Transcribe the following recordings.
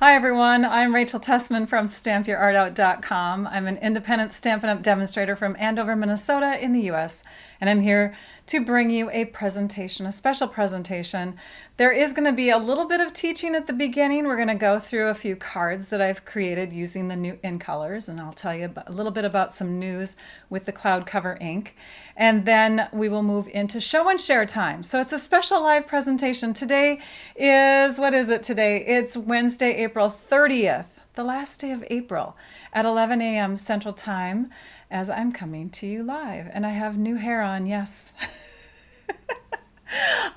Hi everyone, I'm Rachel Tessman from StampYourArtOut.com. I'm an independent Stampin' Up! Demonstrator from Andover, Minnesota in the US, and I'm here to bring you a presentation, a special presentation. There is going to be a little bit of teaching at the beginning. We're going to go through a few cards that I've created using the new in colors, and I'll tell you a little bit about some news with the cloud cover ink. And then we will move into show and share time. So it's a special live presentation. Today is, what is it today? It's Wednesday, April 30th, the last day of April at 11 a.m. Central Time as I'm coming to you live. And I have new hair on, yes.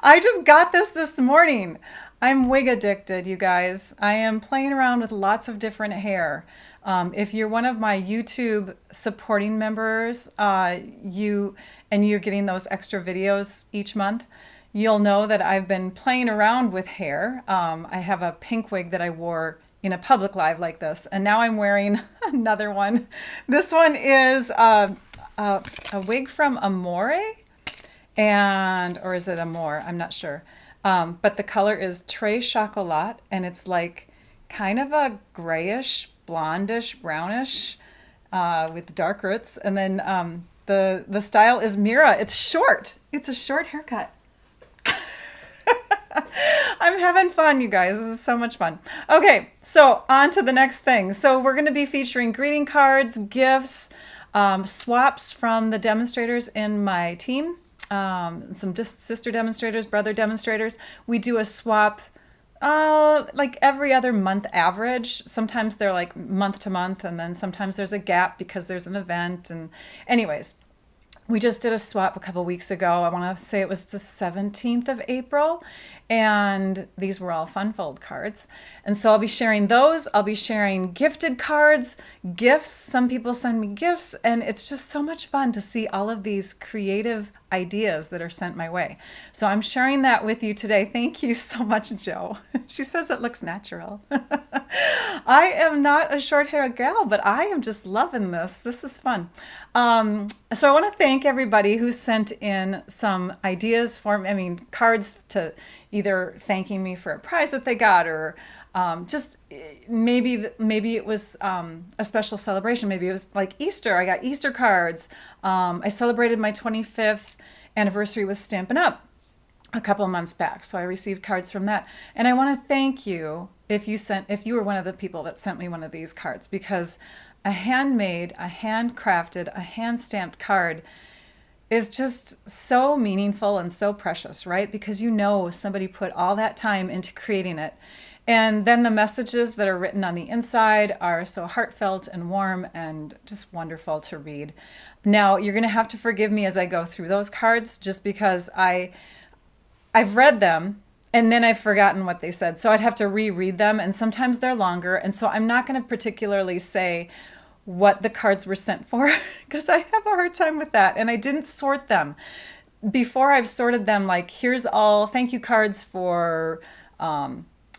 I just got this morning. I'm wig addicted, you guys. I am playing around with lots of different hair. If you're one of my YouTube supporting members, you're getting those extra videos each month, you'll know that I've been playing around with hair. I have a pink wig that I wore in a public live like this, and now I'm wearing another one. This one is a wig from Amour, or is it Amour? I'm not sure. But the color is Très Chocolat, and it's like kind of a grayish, blondish, brownish with dark roots. And then the style is Mira. It's short. It's a short haircut. I'm having fun, you guys. This is so much fun. Okay, so on to the next thing. So we're going to be featuring greeting cards, gifts, swaps from the demonstrators in my team, some sister demonstrators, brother demonstrators. We do a swap like every other month average. Sometimes they're like month to month, and then sometimes there's a gap because there's an event. And anyways, we just did a swap a couple weeks ago. I want to say it was the 17th of April, and these were all fun fold cards. And so I'll be sharing those. I'll be sharing gifted cards, gifts. Some people send me gifts, and it's just so much fun to see all of these creative ideas that are sent my way. So I'm sharing that with you today. Thank you so much, Joe. She says it looks natural. I am not a short hair gal, but I am just loving this. This is fun. So I want to thank everybody who sent in some ideas cards to either thanking me for a prize that they got, or just maybe it was a special celebration. Maybe it was like Easter. I got Easter cards. I celebrated my 25th anniversary with Stampin' Up! A couple of months back, so I received cards from that. And I want to thank you if you were one of the people that sent me one of these cards, because a handmade, a handcrafted, a hand-stamped card is just so meaningful and so precious, right? Because you know somebody put all that time into creating it. And then the messages that are written on the inside are so heartfelt and warm and just wonderful to read. Now, you're going to have to forgive me as I go through those cards, just because I've read them and then I've forgotten what they said. So I'd have to reread them, and sometimes they're longer. And so I'm not going to particularly say what the cards were sent for because I have a hard time with that. And I didn't sort them. Before I've sorted them, like here's all thank you cards for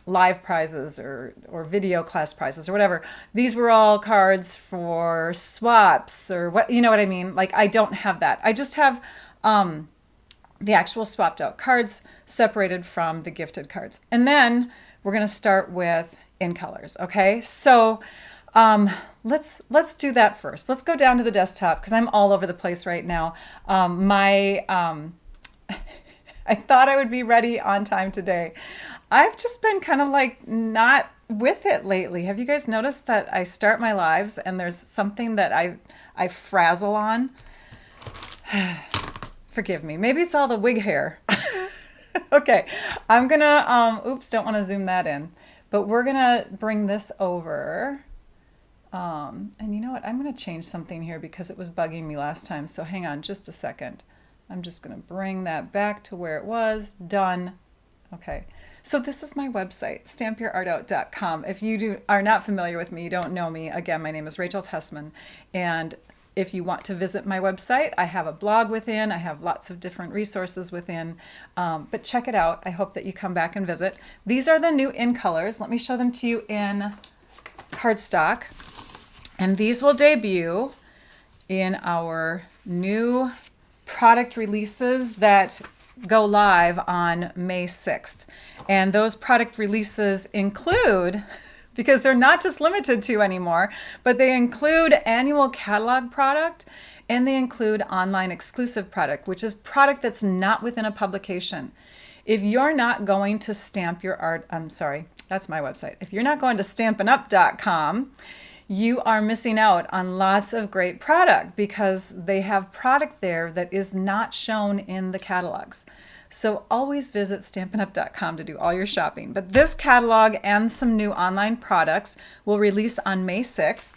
live prizes or video class prizes or whatever. These were all cards for swaps or what, you know what I mean? Like I don't have that. I just have the actual swapped out cards separated from the gifted cards. And then we're going to start with in colors. Okay. So let's do that first. Let's go down to the desktop because I'm all over the place right now. I thought I would be ready on time today. I've just been kind of like not with it lately. Have you guys noticed that I start my lives and there's something that I frazzle on? Forgive me. Maybe it's all the wig hair. Okay, I'm gonna, oops, don't want to zoom that in. But we're gonna bring this over. And you know what? I'm gonna change something here because it was bugging me last time. So hang on just a second. I'm just gonna bring that back to where it was. Done. Okay. So this is my website, StampYourArtOut.com. If you are not familiar with me, you don't know me, again, my name is Rachel Tessman. And if you want to visit my website, I have a blog within. I have lots of different resources within. But check it out. I hope that you come back and visit. These are the new in colors. Let me show them to you in cardstock. And these will debut in our new product releases that go live on May 6th. And those product releases include because they're not just limited to anymore, but they include annual catalog product and they include online exclusive product, which is product that's not within a publication. If you're not going to stamp your art, I'm sorry, that's my website. If you're not going to stampinup.com, you are missing out on lots of great product because they have product there that is not shown in the catalogs. So always visit stampinup.com to do all your shopping. But this catalog and some new online products will release on May 6th.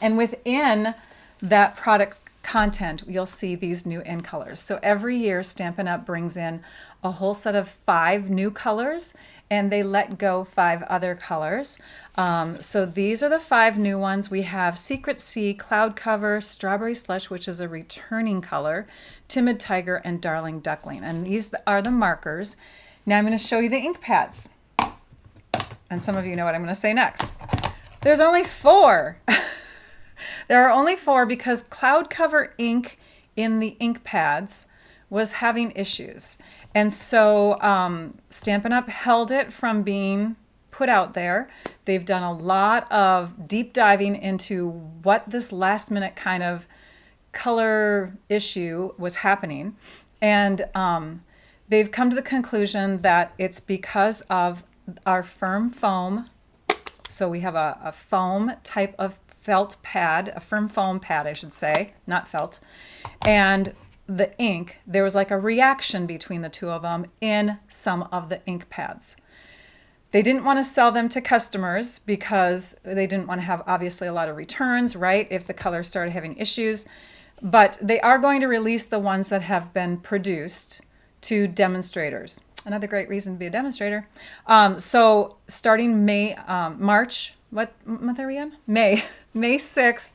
And within that product content, you'll see these new in colors. So every year, Stampin' Up! Brings in a whole set of 5 new colors, and they let go 5 other colors. So these are the 5 new ones. We have Secret Sea, Cloud Cover, Strawberry Slush, which is a returning color, Timid Tiger, and Darling Duckling. And these are the markers. Now I'm going to show you the ink pads. And some of you know what I'm going to say next. There's only 4. There are only 4 because Cloud Cover ink in the ink pads was having issues. And so Stampin' Up! Held it from being put out there. They've done a lot of deep diving into what this last minute kind of color issue was happening. And they've come to the conclusion that it's because of our firm foam. So we have a foam type of felt pad, a firm foam pad, I should say, not felt. And the ink, there was like a reaction between the two of them in some of the ink pads. They didn't want to sell them to customers because they didn't want to have obviously a lot of returns, right, if the color started having issues. But they are going to release the ones that have been produced to demonstrators. Another great reason to be a demonstrator. So starting March, what month are we in? May 6th,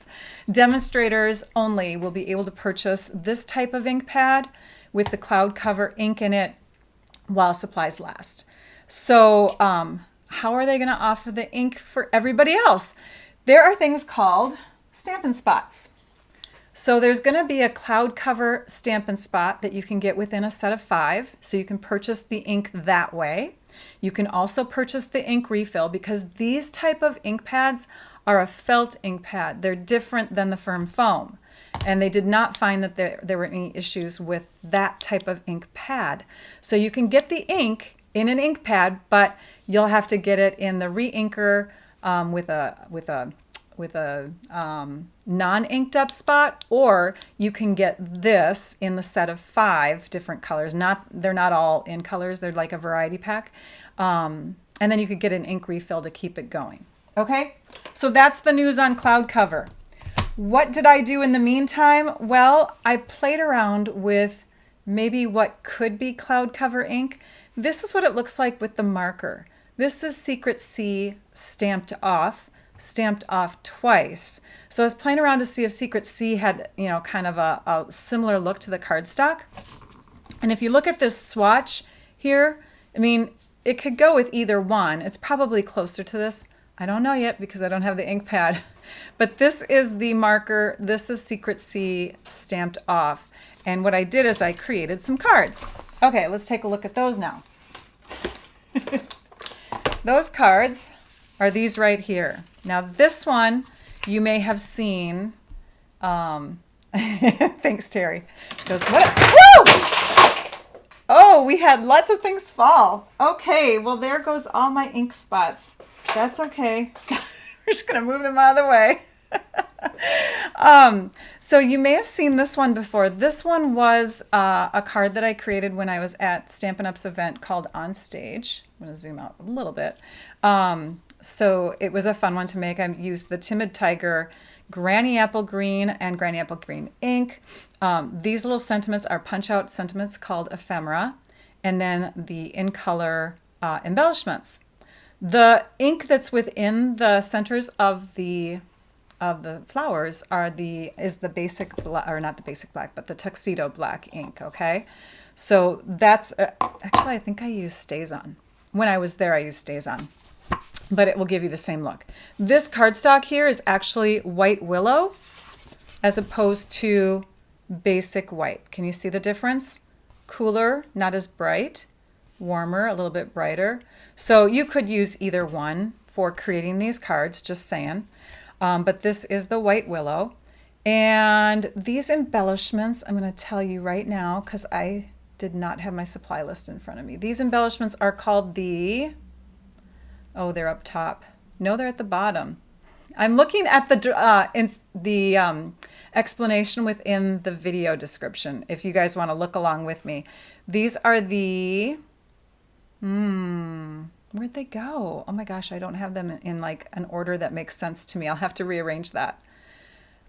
demonstrators only will be able to purchase this type of ink pad with the Cloud Cover ink in it while supplies last. So how are they going to offer the ink for everybody else? There are things called Stampin' Spots. So there's going to be a Cloud Cover Stampin' Spot that you can get within a set of 5. So you can purchase the ink that way. You can also purchase the ink refill because these type of ink pads are a felt ink pad. They're different than the firm foam. And they did not find that there were any issues with that type of ink pad. So you can get the ink in an ink pad, but you'll have to get it in the re-inker with a non-inked up spot, or you can get this in the set of 5 different colors. They're not all in colors, they're like a variety pack. And then you could get an ink refill to keep it going. Okay, so that's the news on Cloud Cover. What did I do in the meantime? Well, I played around with maybe what could be Cloud Cover ink. This is what it looks like with the marker. This is Secret Sea stamped off twice. So I was playing around to see if Secret Sea had, kind of a similar look to the cardstock. And if you look at this swatch here, I mean, it could go with either one. It's probably closer to this. I don't know yet because I don't have the ink pad. But this is the marker. This is Secret Sea stamped off. And what I did is I created some cards. Okay, let's take a look at those now. Those cards are these right here. Now this one you may have seen. Thanks, Terry. She goes, what? Woo! Oh, we had lots of things fall. Okay, well there goes all my ink spots. That's okay. We're just gonna move them out of the way. So you may have seen this one before. This one was a card that I created when I was at Stampin' Up's event called On Stage. I'm going to zoom out a little bit. So it was a fun one to make. I used the Timid Tiger Granny Apple Green and Granny Apple Green ink. These little sentiments are punch-out sentiments called ephemera, and then the in-color embellishments. The ink that's within the centers of the flowers is the basic black, or not the basic black, but the tuxedo black ink. Okay, so that's actually I think I used StazOn. When I was there, I used StazOn, but it will give you the same look. This cardstock here is actually white willow, as opposed to basic white. Can you see the difference? Cooler, not as bright. Warmer, a little bit brighter. So you could use either one for creating these cards, just saying. But this is the white willow. And these embellishments, I'm going to tell you right now because I did not have my supply list in front of me. These embellishments are called the, oh, they're up top. No, they're at the bottom. I'm looking at the explanation within the video description if you guys want to look along with me. These are the, where'd they go? Oh my gosh, I don't have them in like an order that makes sense to me. I'll have to rearrange that.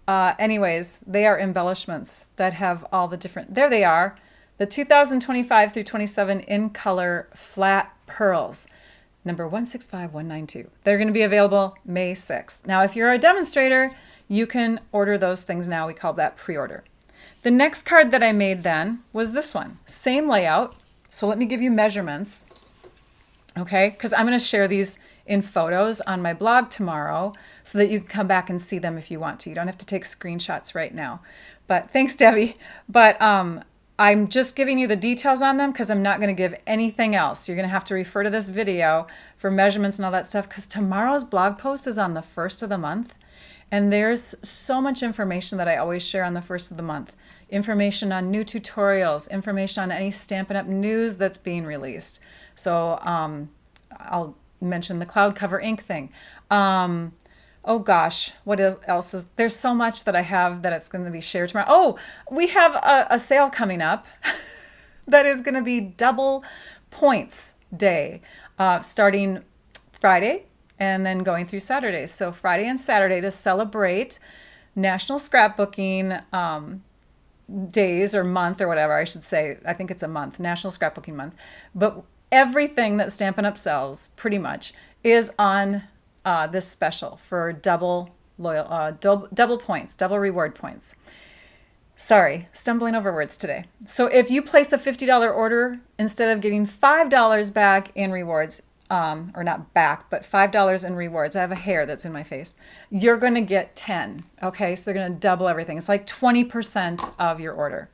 Anyways, they are embellishments that have all the different, there they are. The 2025 through 27 in color flat pearls. Number 165192. They're going to be available May 6th. Now, if you're a demonstrator, you can order those things now. We call that pre-order. The next card that I made then was this one. Same layout. So let me give you measurements. Okay, because I'm going to share these in photos on my blog tomorrow so that you can come back and see them if you want to. You don't have to take screenshots right now. But thanks, Debbie. But I'm just giving you the details on them because I'm not going to give anything else. You're going to have to refer to this video for measurements and all that stuff because tomorrow's blog post is on the 1st of the month. And there's so much information that I always share on the 1st of the month. Information on new tutorials, information on any Stampin' Up! News that's being released. So I'll mention the cloud cover ink thing. Oh gosh, what else is, there's so much that I have that it's going to be shared tomorrow. Oh, we have a sale coming up that is going to be double points day, starting Friday and then going through Saturday. So Friday and Saturday to celebrate National Scrapbooking days or month or whatever, I should say. I think it's a month, National Scrapbooking Month. But everything that Stampin' Up! Sells pretty much is on this special for double points, double reward points. Sorry, stumbling over words today. So if you place a $50 order, instead of getting $5 back in rewards, or not back, but $5 in rewards, I have a hair that's in my face, you're going to get 10. Okay, so they're going to double everything. It's like 20% of your order.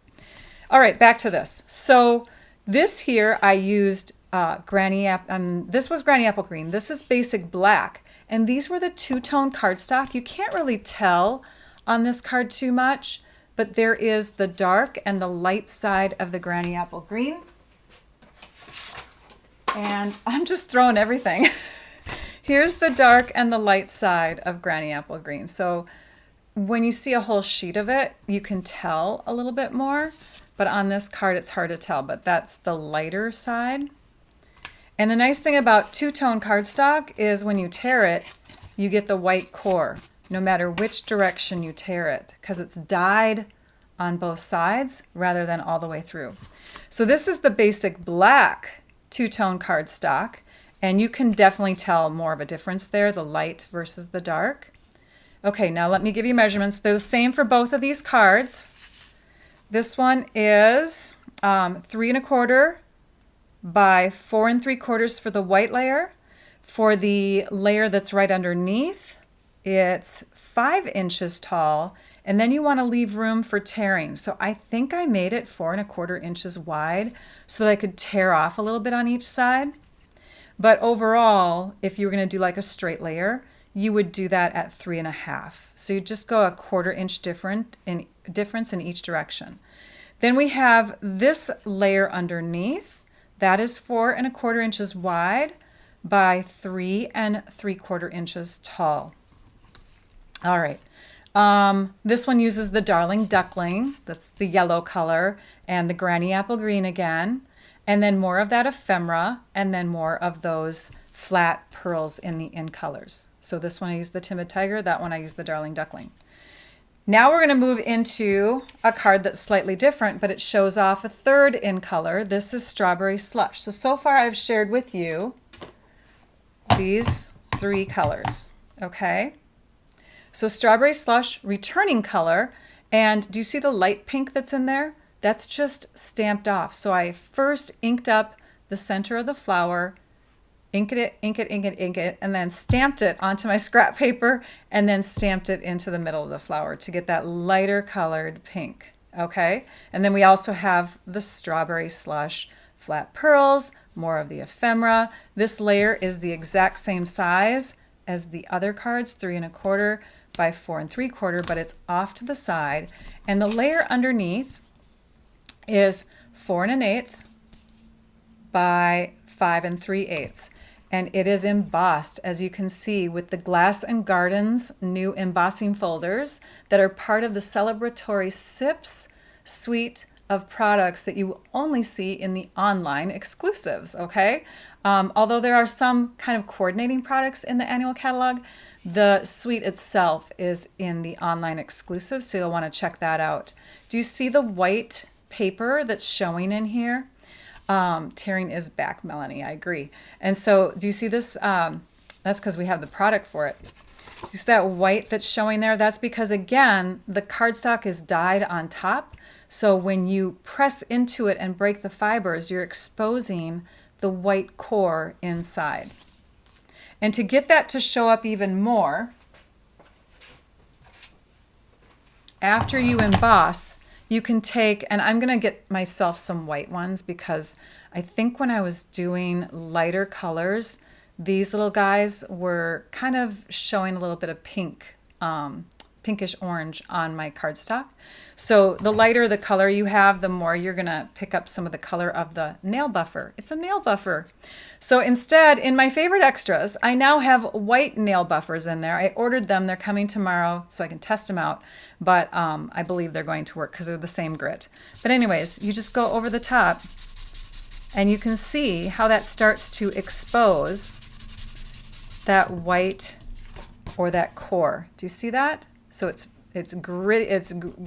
All right, back to this. So this here I used this was Granny Apple Green. This is basic black. And these were the two-tone cardstock. You can't really tell on this card too much, but there is the dark and the light side of the Granny Apple Green. And I'm just throwing everything. Here's the dark and the light side of Granny Apple Green. So when you see a whole sheet of it, you can tell a little bit more, but on this card it's hard to tell, but that's the lighter side. And the nice thing about two-tone cardstock is when you tear it, you get the white core, no matter which direction you tear it, because it's dyed on both sides rather than all the way through. So this is the basic black two-tone cardstock, and you can definitely tell more of a difference there, the light versus the dark. Okay, now let me give you measurements. They're the same for both of these cards. This one is 3 1/4 by 4 3/4 for the white layer. For the layer that's right underneath, it's 5 inches tall, and then you want to leave room for tearing. So I think I made it 4 1/4 inches wide so that I could tear off a little bit on each side. But overall, if you were going to do like a straight layer, you would do that at 3 1/2. So you just go a 1/4 inch difference in each direction. Then we have this layer underneath. That is 4 1/4 inches wide by 3 3/4 inches tall. All right. This one uses the Darling Duckling. That's the yellow color, and the Granny Apple Green again. And then more of that ephemera, and then more of those flat pearls in the in colors. So this one I use the Timid Tiger. That one I use the Darling Duckling. Now we're going to move into a card that's slightly different, but it shows off a third in color. This is Strawberry Slush. So far I've shared with you these 3 colors, okay? So Strawberry Slush, returning color, and do you see the light pink that's in there? That's just stamped off. So I first inked up the center of the flower, inked it, and then stamped it onto my scrap paper, and then stamped it into the middle of the flower to get that lighter colored pink, okay? And then we also have the Strawberry Slush flat pearls, more of the ephemera. This layer is the exact same size as the other cards, 3 1/4 by 4 3/4, but it's off to the side. And the layer underneath is 4 1/8 by 5 3/8. And it is embossed, as you can see, with the Glass and Gardens new embossing folders that are part of the celebratory Sips suite of products that you will only see in the online exclusives, okay? Although there are some kind of coordinating products in the annual catalog, the suite itself is in the online exclusive, so you'll want to check that out. Do you see the white paper that's showing in here? Tearing is back, Melanie, I agree. And so do you see this? That's because we have the product for it. You see that white that's showing there? That's because, again, the cardstock is dyed on top. So when you press into it and break the fibers, you're exposing the white core inside. And to get that to show up even more, after you emboss, you can take, and I'm going to get myself some white ones because I think when I was doing lighter colors, these little guys were kind of showing a little bit of pink, pinkish orange on my cardstock. So the lighter the color you have, the more you're going to pick up some of the color of the nail buffer. It's a nail buffer. So instead, in my favorite extras, I now have white nail buffers in there. I ordered them. They're coming tomorrow so I can test them out. But I believe they're going to work because they're the same grit. But anyways, you just go over the top and you can see how that starts to expose that white or that core. Do you see that? So it's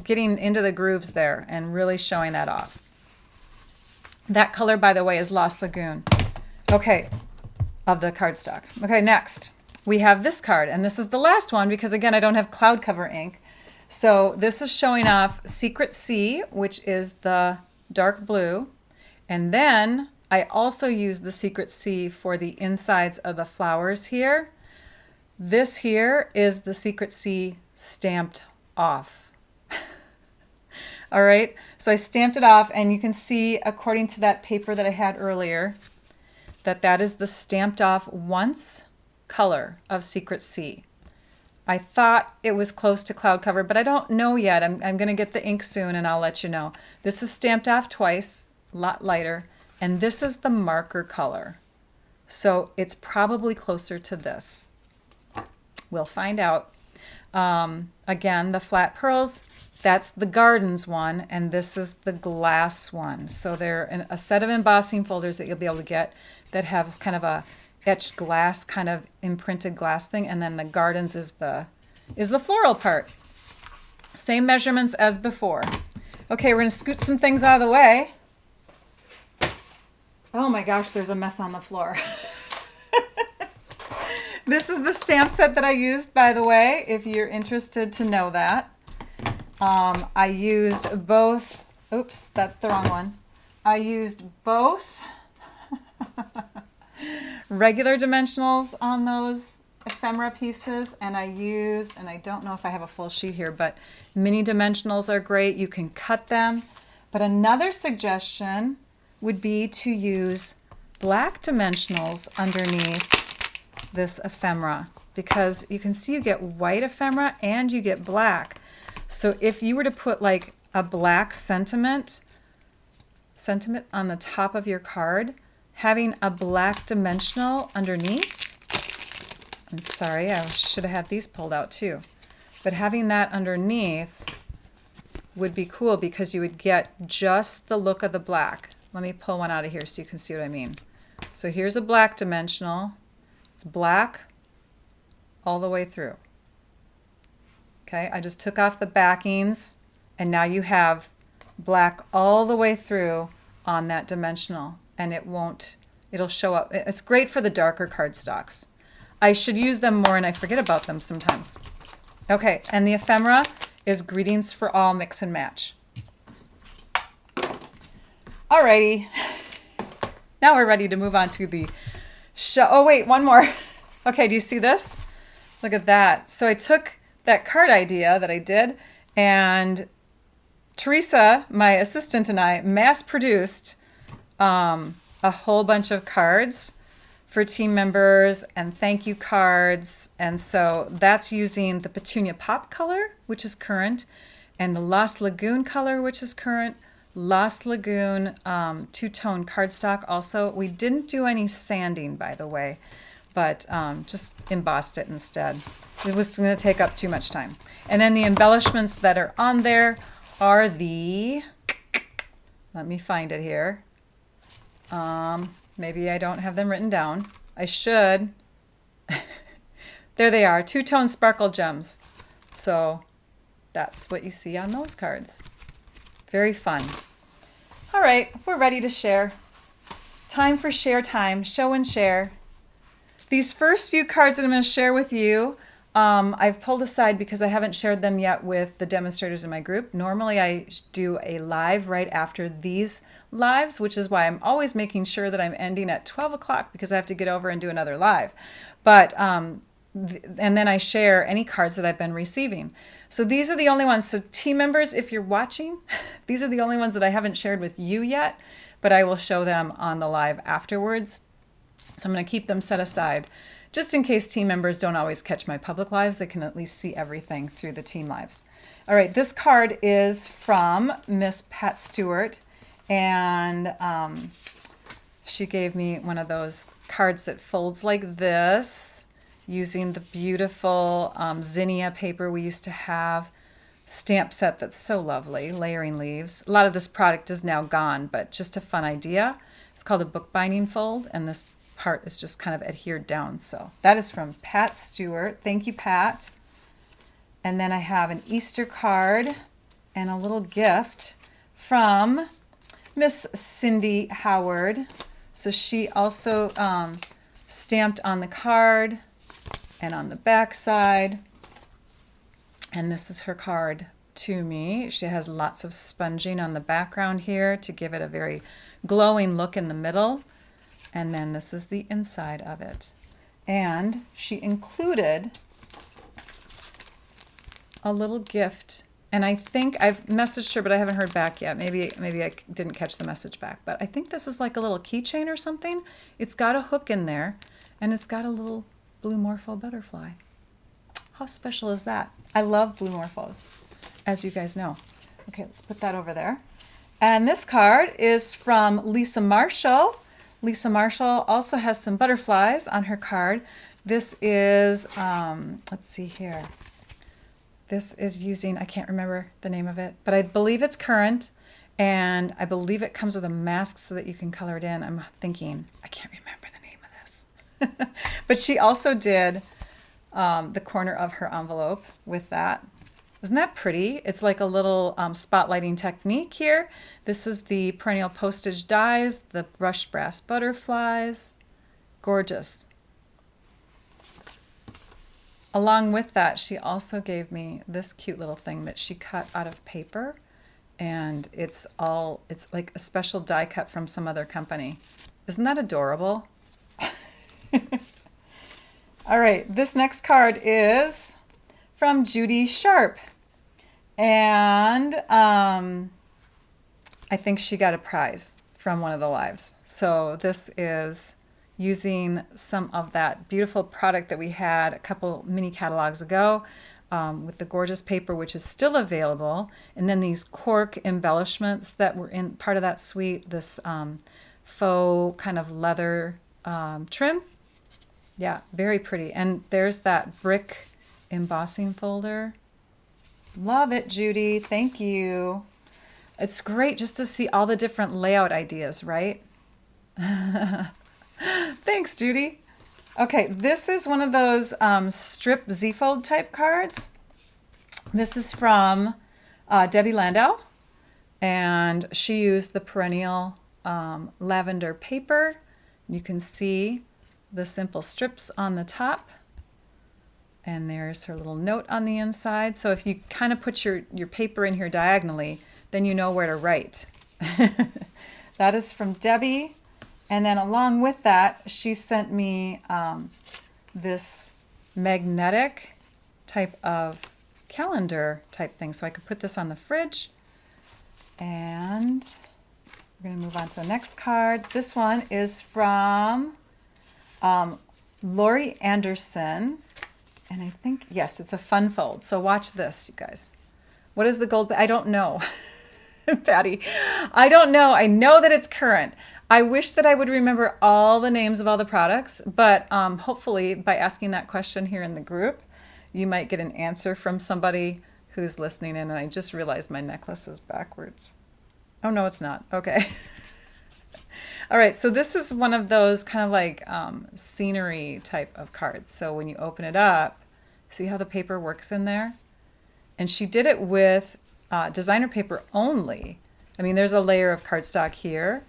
getting into the grooves there and really showing that off. That color, by the way, is Lost Lagoon. Okay, of the cardstock. Okay, next we have this card, and this is the last one because, again, I don't have cloud cover ink. So this is showing off Secret C, which is the dark blue. And then I also use the Secret C for the insides of the flowers here. This here is the Secret C stamped off. All right, so I stamped it off, and you can see, according to that paper that I had earlier, that that is the stamped off once color of Secret C. I thought it was close to cloud cover, but I don't know yet. I'm going to get the ink soon, and I'll let you know. This is stamped off twice, a lot lighter, and this is the marker color. So it's probably closer to this. We'll find out. Again, the flat pearls, that's the Gardens one, and this is the glass one. So they're a set of embossing folders that you'll be able to get that have kind of a etched glass, kind of imprinted glass thing, and then the Gardens is the floral part. Same measurements as before. Okay, we're going to scoot some things out of the way. Oh my gosh, there's a mess on the floor. This is the stamp set that I used, by the way, if you're interested to know that. I used both, oops, that's the wrong one. I used both regular dimensionals on those ephemera pieces, and I used, and I don't know if I have a full sheet here, but mini dimensionals are great. You can cut them. But another suggestion would be to use black dimensionals underneath this ephemera, because you can see you get white ephemera and you get black. So if you were to put like a black sentiment on the top of your card, having a black dimensional underneath, I'm sorry, I should have had these pulled out too, but having that underneath would be cool because you would get just the look of the black. Let me pull one out of here so you can see what I mean. So here's a black dimensional. It's black all the way through. Okay, I just took off the backings, and now you have black all the way through on that dimensional, and it'll show up. It's great for the darker cardstocks. I should use them more, and I forget about them sometimes. Okay, and the ephemera is Greetings For All Mix and Match. Alrighty, now we're ready to move on to the show. Oh wait, one more. Okay, do you see this? Look at that. So I took that card idea that I did, and Teresa, my assistant, and I mass produced a whole bunch of cards for team members and thank you cards. And so that's using the Petunia Pop color, which is current, and the Lost Lagoon color, which is current. Lost Lagoon two-tone cardstock also. We didn't do any sanding, by the way, but just embossed it instead. It was going to take up too much time. And then the embellishments that are on there are the, let me find it here. Maybe I don't have them written down. I should. There they are, two-tone sparkle gems. So that's what you see on those cards. Very fun. All right, we're ready to share. Time for share time, show and share. These first few cards that I'm going to share with you, I've pulled aside because I haven't shared them yet with the demonstrators in my group. Normally I do a live right after these lives, which is why I'm always making sure that I'm ending at 12 o'clock because I have to get over and do another live. But and then I share any cards that I've been receiving. So these are the only ones. So team members, if you're watching, these are the only ones that I haven't shared with you yet, but I will show them on the live afterwards. So I'm going to keep them set aside just in case team members don't always catch my public lives. They can at least see everything through the team lives. All right, this card is from Miss Pat Stewart, and she gave me one of those cards that folds like this, using the beautiful zinnia paper we used to have, stamp set that's so lovely, layering leaves. A lot of this product is now gone, but just a fun idea. It's called a bookbinding fold, and this part is just kind of adhered down. So that is from Pat Stewart. Thank you, Pat. And then I have an Easter card and a little gift from Miss Cindy Howard. So she also stamped on the card and on the back side. And this is her card to me. She has lots of sponging on the background here to give it a very glowing look in the middle. And then this is the inside of it. And she included a little gift. And I think I've messaged her, but I haven't heard back yet. Maybe I didn't catch the message back. But I think this is like a little keychain or something. It's got a hook in there, and it's got a little blue morpho butterfly. How special is that? I love blue morphos, as you guys know. Okay, let's put that over there. And this card is from Lisa Marshall. Lisa Marshall also has some butterflies on her card. This is, let's see here. This is using, I can't remember the name of it, but I believe it's current, and I believe it comes with a mask so that you can color it in. I'm thinking, I can't remember the name of this. But she also did the corner of her envelope with that. Isn't that pretty? It's like a little spotlighting technique here. This is the perennial postage dies, the brushed brass butterflies. Gorgeous. Along with that, she also gave me this cute little thing that she cut out of paper. And it's like a special die cut from some other company. Isn't that adorable? All right, this next card is from Judy Sharp. And I think she got a prize from one of the lives. So this is using some of that beautiful product that we had a couple mini catalogs ago with the gorgeous paper, which is still available. And then these cork embellishments that were in part of that suite, this faux kind of leather trim. Yeah, very pretty. And there's that brick embossing folder. Love it, Judy. Thank you. It's great just to see all the different layout ideas, right? Thanks, Judy. Okay, this is one of those strip Z-fold type cards. This is from Debbie Landau, and she used the perennial lavender paper. You can see the simple strips on the top, and there's her little note on the inside. So if you kind of put your paper in here diagonally, then you know where to write. That is from Debbie. And then along with that, she sent me this magnetic type of calendar type thing. So I could put this on the fridge. And we're going to move on to the next card. This one is from Lori Anderson, and I think, yes, it's a fun fold. So watch this, you guys. What is the gold? I don't know. Patty, I don't know. I know that it's current. I wish that I would remember all the names of all the products, but hopefully by asking that question here in the group, you might get an answer from somebody who's listening in. And I just realized my necklace is backwards. Oh, no, it's not. Okay. All right, so this is one of those kind of like scenery type of cards. So when you open it up, see how the paper works in there? And she did it with designer paper only. I mean, there's a layer of cardstock here,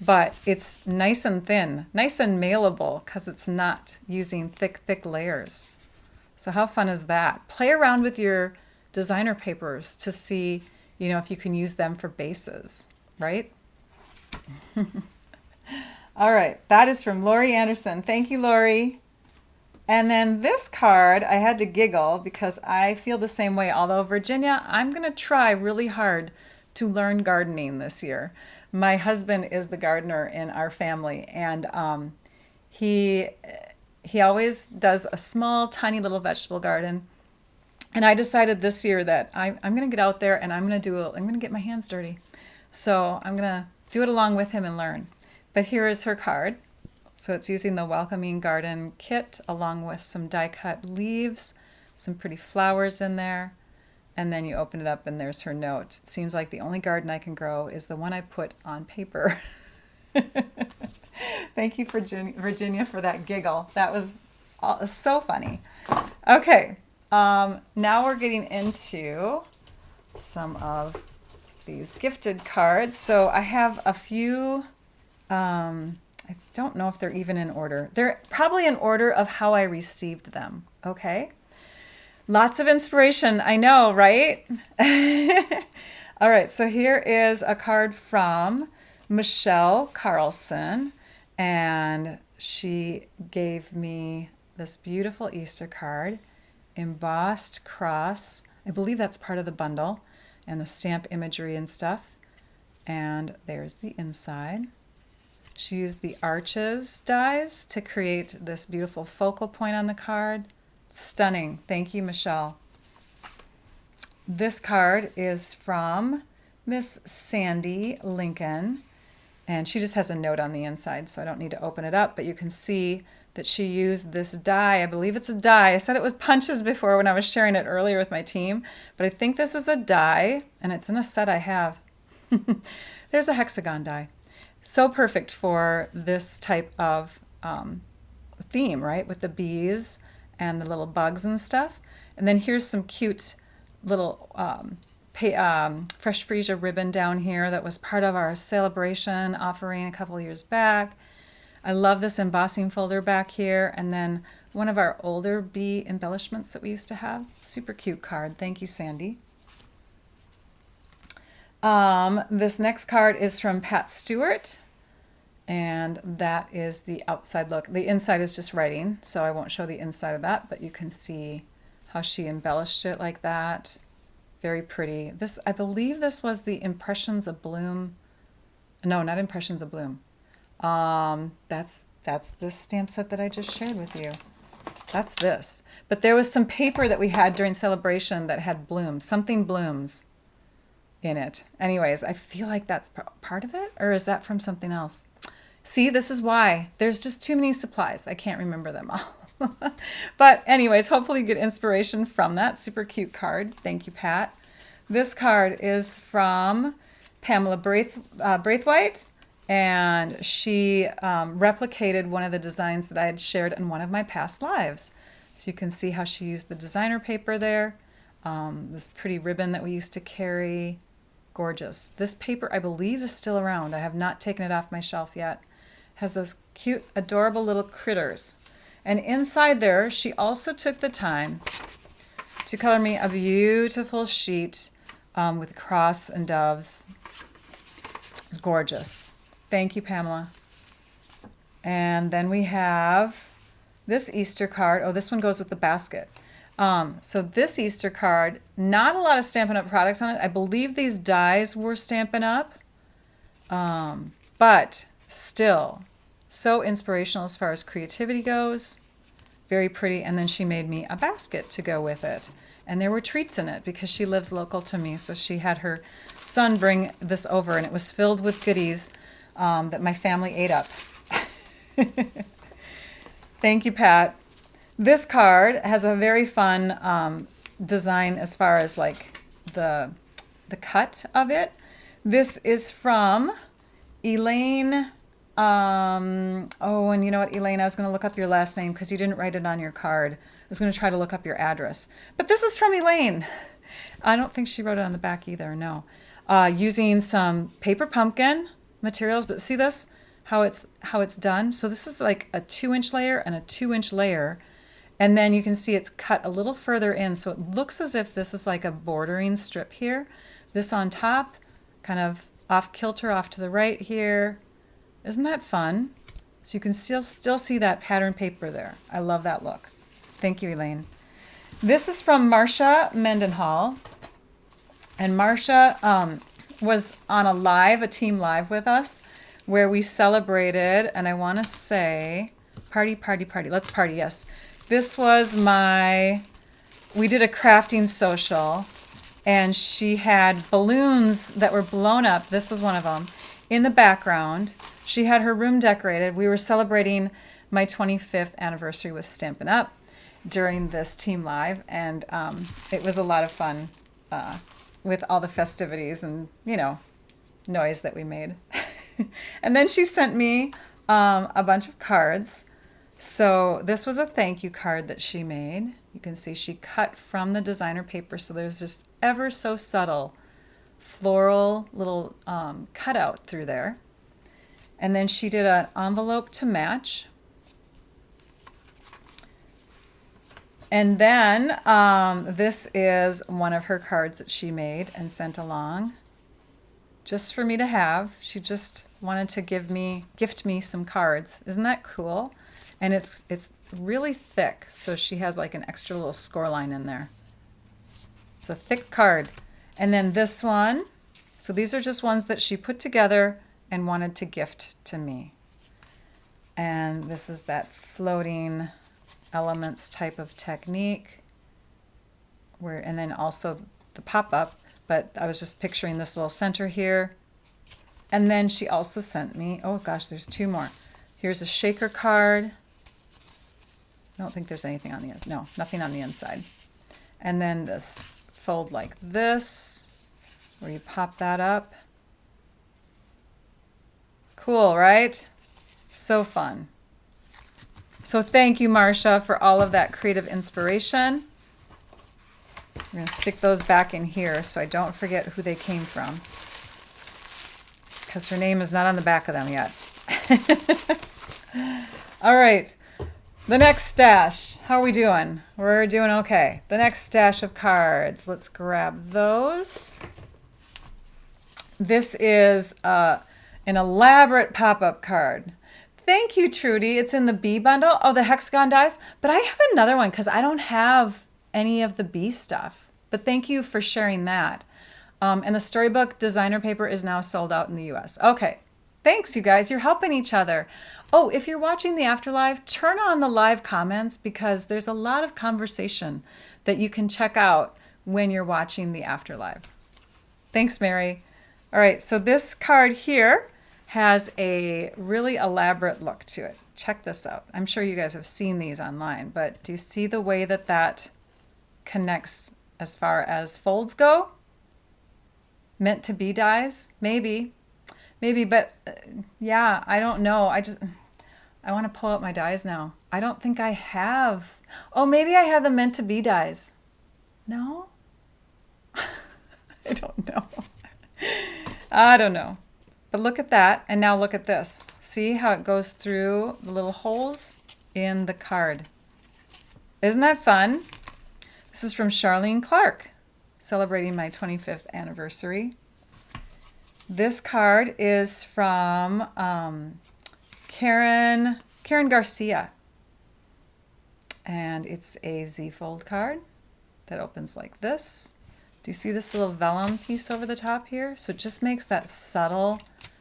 but it's nice and thin, nice and mailable because it's not using thick layers. So how fun is that? Play around with your designer papers to see, you know, if you can use them for bases, right? All right, that is from Lori Anderson. Thank you, Lori. And then this card, I had to giggle because I feel the same way. Although, Virginia, I'm going to try really hard to learn gardening this year. My husband is the gardener in our family, and he always does a small, tiny little vegetable garden. And I decided this year that I'm going to get out there and I'm going to get my hands dirty. So I'm going to do it along with him and learn. But here is her card. So it's using the Welcoming Garden kit along with some die-cut leaves, some pretty flowers in there, and then you open it up and there's her note. It seems like the only garden I can grow is the one I put on paper. Thank you, Virginia, for that giggle. That was so funny. Okay, now we're getting into some of these gifted cards. So I have a few... I don't know if they're even in order. They're probably in order of how I received them, okay? Lots of inspiration, I know, right? All right, so here is a card from Michelle Carlson, and she gave me this beautiful Easter card, embossed cross. I believe that's part of the bundle, and the stamp imagery and stuff. And there's the inside. She used the Arches dies to create this beautiful focal point on the card. Stunning. Thank you, Michelle. This card is from Miss Sandy Lincoln, and she just has a note on the inside, so I don't need to open it up, but you can see that she used this die. I believe it's a die. I said it was punches before when I was sharing it earlier with my team, but I think this is a die, and it's in a set I have. There's a hexagon die. So perfect for this type of theme, right? With the bees and the little bugs and stuff. And then here's some cute little fresh freesia ribbon down here that was part of our celebration offering a couple years back. I love this embossing folder back here. And then one of our older bee embellishments that we used to have. Super cute card. Thank you, Sandy. This next card is from Pat Stewart, and that is the outside look. The inside is just writing, so I won't show the inside of that, but you can see how she embellished it like that. Very pretty. This, I believe this was the Impressions Abloom. No, not Impressions Abloom. That's this stamp set that I just shared with you. That's this. But there was some paper that we had during celebration that had blooms, something blooms in it. Anyways, I feel like that's part of it, or is that from something else? See, this is why. There's just too many supplies. I can't remember them all. But anyways, hopefully you get inspiration from that. Super cute card. Thank you, Pat. This card is from Pamela Braithwaite, and she replicated one of the designs that I had shared in one of my past lives. So you can see how she used the designer paper there. This pretty ribbon that we used to carry. Gorgeous. This paper, I believe, is still around. I have not taken it off my shelf yet. Has those cute, adorable little critters. And inside there, she also took the time to color me a beautiful sheet with cross and doves. It's gorgeous. Thank you, Pamela. And then we have this Easter card. Oh, this one goes with the basket. So this Easter card, not a lot of Stampin' Up! Products on it. I believe these dies were Stampin' Up! But still So inspirational as far as creativity goes. Very pretty. And then she made me a basket to go with it. And there were treats in it because she lives local to me. So she had her son bring this over, and it was filled with goodies that my family ate up. Thank you, Pat. This card has a very fun design as far as like the cut of it. This is from Elaine. Oh, and you know what, Elaine, I was going to look up your last name because you didn't write it on your card. I was going to try to look up your address. But this is from Elaine. I don't think she wrote it on the back either, no. Using some paper pumpkin materials, but see this? How it's done? So this is like a 2-inch layer and a 2-inch layer. And then you can see it's cut a little further in, so it looks as if this is like a bordering strip here. This on top, kind of off kilter, off to the right here. Isn't that fun? So you can still see that pattern paper there. I love that look. Thank you, Elaine. This is from Marcia Mendenhall. And Marcia was on a team live with us, where we celebrated, and I want to say, party. Let's party, yes. This was we did a crafting social, and she had balloons that were blown up. This was one of them. In the background, she had her room decorated. We were celebrating my 25th anniversary with Stampin' Up during this team live, and it was a lot of fun with all the festivities and, you know, noise that we made. And then she sent me a bunch of cards. So this was a thank you card that she made. You can see she cut from the designer paper, so there's just ever so subtle floral little cutout through there. And then she did an envelope to match. And then this is one of her cards that she made and sent along just for me to have. She just wanted to gift me some cards. Isn't that cool? And it's really thick, so she has like an extra little score line in there. It's a thick card. And then this one, so these are just ones that she put together and wanted to gift to me. And this is that floating elements type of technique, and then also the pop-up, but I was just picturing this little center here. And then she also sent me, oh gosh, there's 2 more. Here's a shaker card. I don't think there's anything on the inside. No, nothing on the inside. And then this fold like this, where you pop that up. Cool, right? So fun. So thank you, Marcia, for all of that creative inspiration. I'm going to stick those back in here so I don't forget who they came from, because her name is not on the back of them yet. All right. The next stash. How are we doing? We're doing okay. The next stash of cards. Let's grab those. This is an elaborate pop-up card. Thank you, Trudy. It's in the B bundle. Oh, the hexagon dies. But I have another one because I don't have any of the B stuff. But thank you for sharing that. And the storybook designer paper is now sold out in the US. Okay. Thanks, you guys. You're helping each other. Oh, if you're watching the Afterlive, turn on the live comments because there's a lot of conversation that you can check out when you're watching the Afterlive. Thanks, Mary. All right, so this card here has a really elaborate look to it. Check this out. I'm sure you guys have seen these online, but do you see the way that that connects as far as folds go? Meant to be dies? Maybe, but yeah, I don't know. I want to pull out my dies now. I don't think I have. Oh, maybe I have the meant to be dies. No? I don't know. I don't know. But look at that, and now look at this. See how it goes through the little holes in the card. Isn't that fun? This is from Charlene Clark, celebrating my 25th anniversary. This card is from Karen Garcia. And it's a Z-fold card that opens like this. Do you see this little vellum piece over the top here? So it just makes that subtle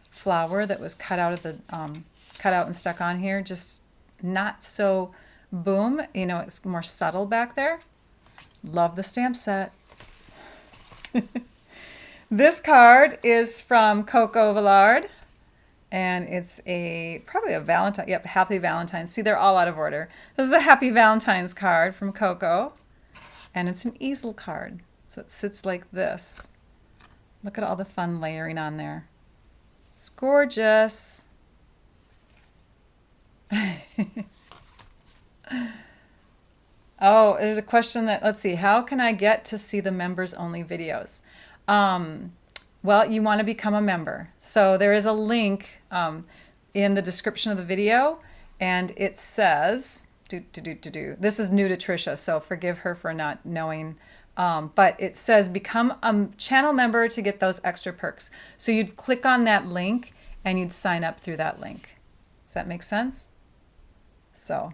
flower that was cut out of the cut out and stuck on here. Just not so boom. You know, it's more subtle back there. Love the stamp set. This card is from Coco Villard. And it's probably a Valentine. Yep, Happy Valentine's. See, they're all out of order. This is a Happy Valentine's card from Coco. And it's an easel card. So it sits like this. Look at all the fun layering on there. It's gorgeous. Oh, there's a question that, let's see, how can I get to see the members only videos? Well, you want to become a member. So there is a link in the description of the video, and it says, this is new to Trisha, so forgive her for not knowing, but it says become a channel member to get those extra perks. So you'd click on that link and you'd sign up through that link. Does that make sense? So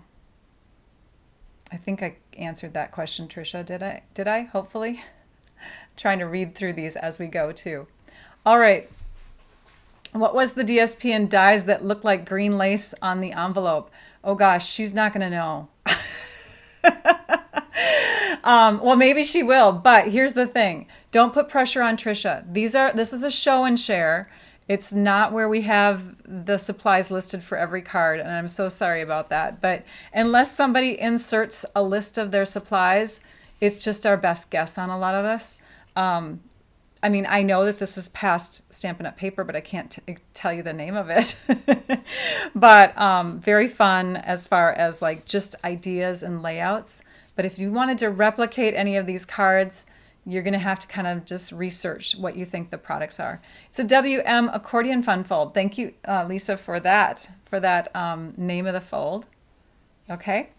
I think I answered that question, Trisha. Did I? Hopefully. Trying to read through these as we go too. All right. What was the DSP and dies that looked like green lace on the envelope? Oh gosh, she's not going to know. Well, maybe she will, but here's the thing. Don't put pressure on Trisha. This is a show and share. It's not where we have the supplies listed for every card, and I'm so sorry about that. But unless somebody inserts a list of their supplies, it's just our best guess on a lot of this. I mean, I know that this is past Stampin' Up! Paper, but I can't tell you the name of it. But very fun as far as like just ideas and layouts. But if you wanted to replicate any of these cards, you're going to have to kind of just research what you think the products are. It's a WM accordion fun fold. Thank you, Lisa, for that name of the fold. Okay.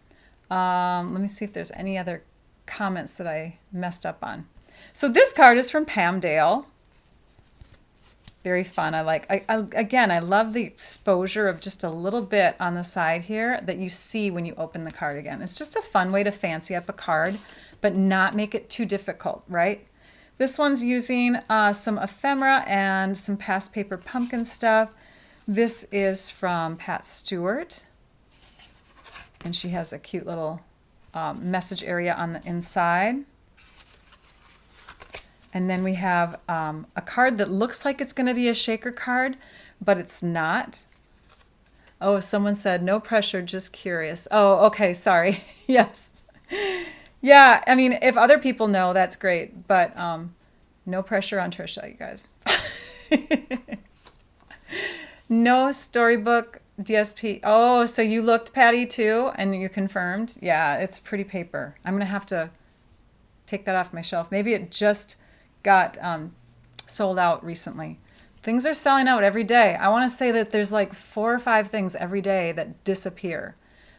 Let me see if there's any other comments that I messed up on. So this card is from Pam Dale. Very fun. Again, I love the exposure of just a little bit on the side here that you see when you open the card again. It's just a fun way to fancy up a card, but not make it too difficult, right? This one's using some ephemera and some past paper pumpkin stuff. This is from Pat Stewart. And she has a cute little message area on the inside. And then we have a card that looks like it's going to be a shaker card, but it's not. Oh, someone said, no pressure, just curious. Oh, okay, sorry. Yes. Yeah, I mean, if other people know, that's great, but no pressure on Trisha, you guys. No storybook DSP. Oh, so you looked, Patty, too, and you confirmed? Yeah, it's pretty paper. I'm going to have to take that off my shelf. Maybe it just got sold out recently. Things are selling out every day. I want to say that there's like 4 or 5 things every day that disappear.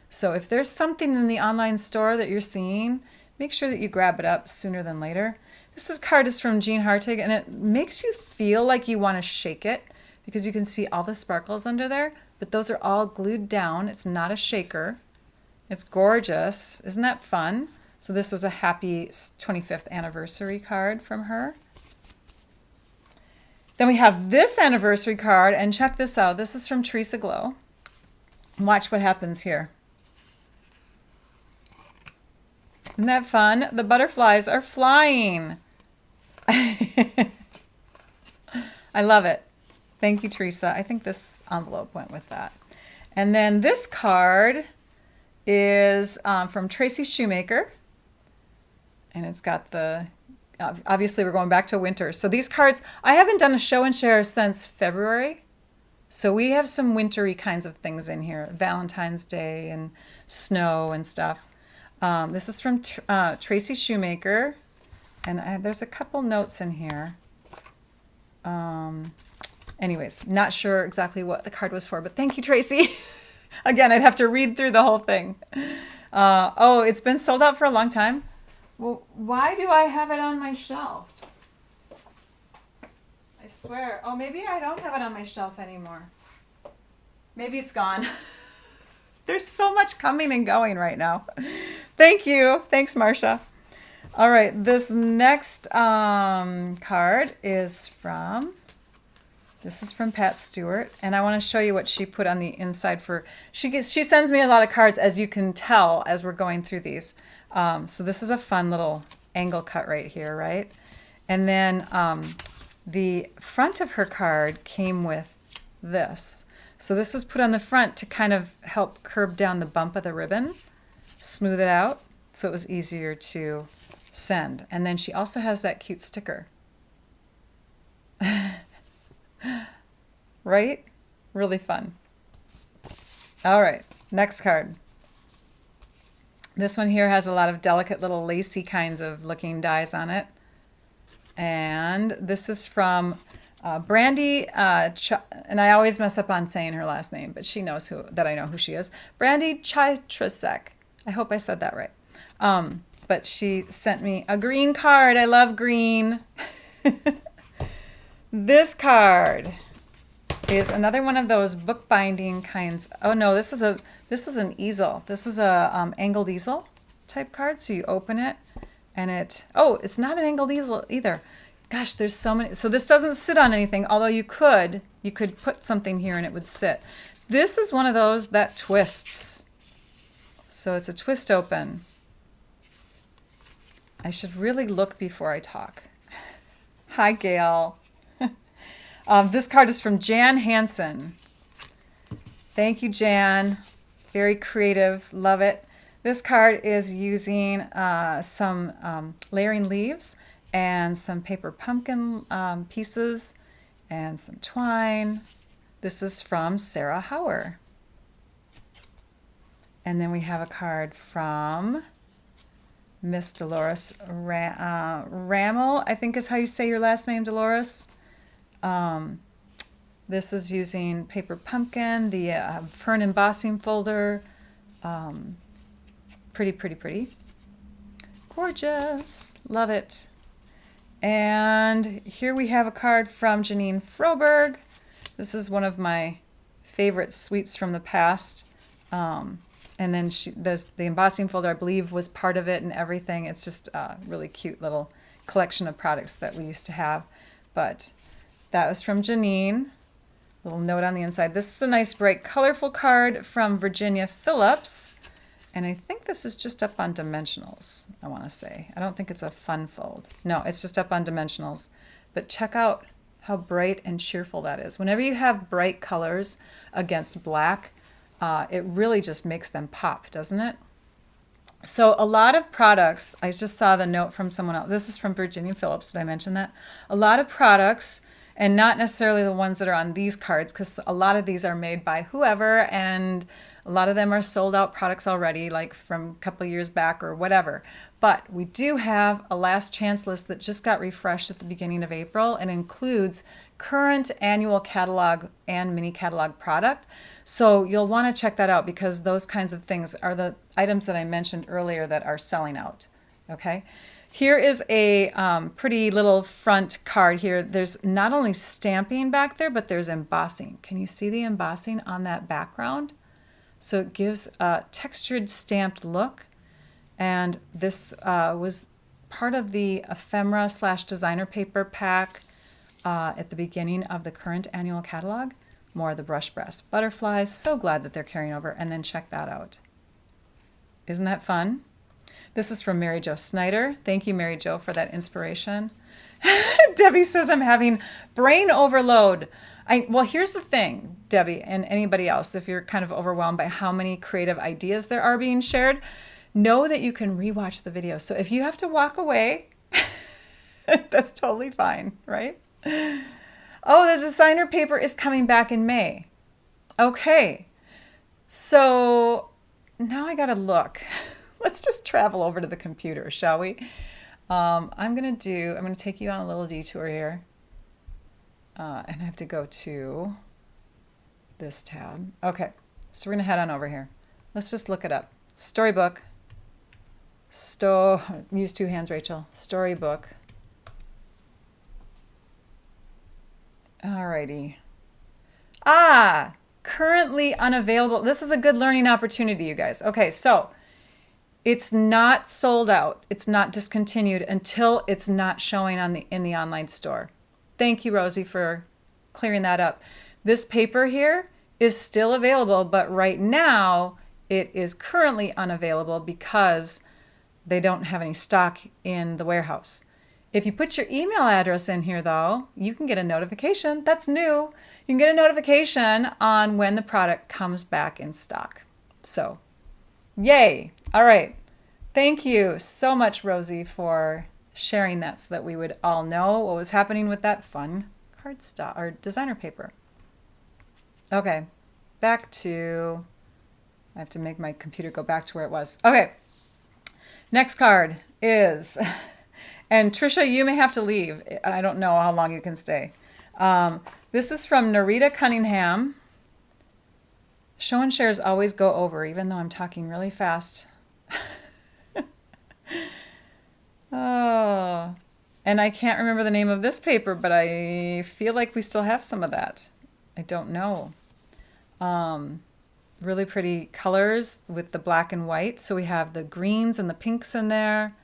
So if there's something in the online store that you're seeing, make sure that you grab it up sooner than later. This card is from Jean Hartig, and it makes you feel like you want to shake it because you can see all the sparkles under there, but those are all glued down. It's not a shaker. It's gorgeous. Isn't that fun? So this was a happy 25th anniversary card from her. Then we have this anniversary card, and check this out. This is from Teresa Glow. Watch what happens here. Isn't that fun? The butterflies are flying. I love it. Thank you, Teresa. I think this envelope went with that. And then this card is from Tracy Shoemaker. And it's got the, obviously we're going back to winter. So these cards, I haven't done a show and share since February. So we have some wintry kinds of things in here. Valentine's Day and snow and stuff. This is from Tracy Shoemaker. And there's a couple notes in here. Anyways, not sure exactly what the card was for, but thank you, Tracy. Again, I'd have to read through the whole thing. Oh, it's been sold out for a long time. Well, why do I have it on my shelf? I swear. Oh, maybe I don't have it on my shelf anymore. Maybe it's gone. There's so much coming and going right now. Thank you. Thanks, Marcia. All right, this next card is from This is from Pat Stewart, and I want to show you what she put on the inside for, she sends me a lot of cards, as you can tell, as we're going through these. So this is a fun little angle cut right here, right? And then the front of her card came with this. So this was put on the front to kind of help curb down the bump of the ribbon, smooth it out, so it was easier to send. And then she also has that cute sticker. Right? Really fun. All right, next card. This one here has a lot of delicate little lacy kinds of looking dies on it. And this is from Brandy, and I always mess up on saying her last name, but she knows that I know who she is. Brandy Chitrasek. I hope I said that right. But she sent me a green card. I love green. This card is another one of those bookbinding kinds. Oh no, this is an easel. This was a angled easel type card. So you open it, and it's not an angled easel either. Gosh, there's so many. So this doesn't sit on anything, although you could put something here and it would sit. This is one of those that twists. So it's a twist open. I should really look before I talk. Hi, Gail. This card is from Jan Hansen. Thank you, Jan. Very creative. Love it. This card is using some layering leaves and some paper pumpkin pieces and some twine. This is from Sarah Hauer. And then we have a card from Miss Dolores Rammel, I think is how you say your last name, Dolores. This is using paper pumpkin, the fern embossing folder. Pretty, pretty, pretty. Gorgeous. Love it. And here we have a card from Janine Froberg. This is one of my favorite sweets from the past. And then the embossing folder, I believe, was part of it and everything. It's just a really cute little collection of products that we used to have. But that was from Janine. Little note on the inside. This is a nice, bright, colorful card from Virginia Phillips. And I think this is just up on Dimensionals, I want to say. I don't think it's a fun fold. No, it's just up on Dimensionals. But check out how bright and cheerful that is. Whenever you have bright colors against black, it really just makes them pop, doesn't it? So a lot of products, I just saw the note from someone else. This is from Virginia Phillips. Did I mention that? A lot of products, and not necessarily the ones that are on these cards, because a lot of these are made by whoever, and a lot of them are sold out products already, like from a couple years back or whatever. But we do have a last chance list that just got refreshed at the beginning of April and includes current annual catalog and mini catalog product. So you'll want to check that out, because those kinds of things are the items that I mentioned earlier that are selling out. Okay. Here is a pretty little front card here. There's not only stamping back there, but there's embossing. Can you see the embossing on that background? So it gives a textured stamped look. And this was part of the ephemera / designer paper pack at the beginning of the current annual catalog. More of the brush breast butterflies. So glad that they're carrying over. And then check that out. Isn't that fun? This is from Mary Jo Snyder. Thank you, Mary Jo, for that inspiration. Debbie says I'm having brain overload. Well, here's the thing, Debbie, and anybody else, if you're kind of overwhelmed by how many creative ideas there are being shared, know that you can rewatch the video. So if you have to walk away, that's totally fine, right? Oh, the designer paper is coming back in May. Okay, so now I gotta look. Let's just travel over to the computer, shall we? I'm gonna take you on a little detour here. And I have to go to this tab. Okay, so we're gonna head on over here. Let's just look it up. Storybook. Use two hands, Rachel. Storybook. Alrighty. Currently unavailable. This is a good learning opportunity, you guys. Okay, so it's not sold out. It's not discontinued until it's not showing in the online store. Thank you, Rosie, for clearing that up. This paper here is still available, but right now it is currently unavailable because they don't have any stock in the warehouse. If you put your email address in here though, you can get a notification. That's new. You can get a notification on when the product comes back in stock. So, yay. All right. Thank you so much, Rosie, for sharing that so that we would all know what was happening with that fun cardstock or designer paper. Okay, back to, I have to make my computer go back to where it was. Okay, next card is, and Trisha, you may have to leave. I don't know how long you can stay. This is from Narita Cunningham. Show and shares always go over, even though I'm talking really fast. Oh, and I can't remember the name of this paper, but I feel like we still have some of that. I don't know. Really pretty colors with the black and white. So we have the greens and the pinks in there.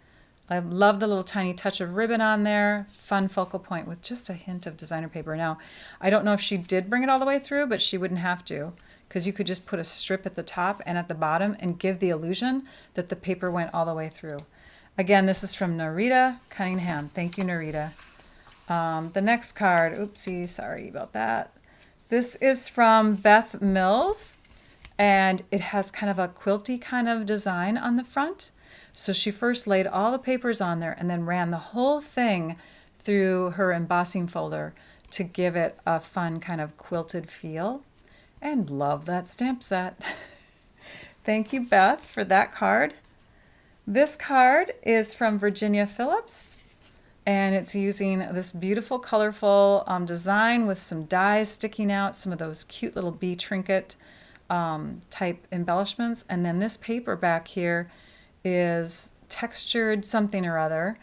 I love the little tiny touch of ribbon on there. Fun focal point with just a hint of designer paper. Now, I don't know if she did bring it all the way through, but she wouldn't have to, because you could just put a strip at the top and at the bottom and give the illusion that the paper went all the way through. Again, this is from Narita Cunningham. Thank you, Narita. The next card, oopsie, sorry about that. This is from Beth Mills, and it has kind of a quilty kind of design on the front. So she first laid all the papers on there and then ran the whole thing through her embossing folder to give it a fun kind of quilted feel. And love that stamp set. Thank you, Beth, for that card. This card is from Virginia Phillips, and it's using this beautiful, colorful design with some dies sticking out, some of those cute little bee trinket type embellishments. And then this paper back here is textured something or other.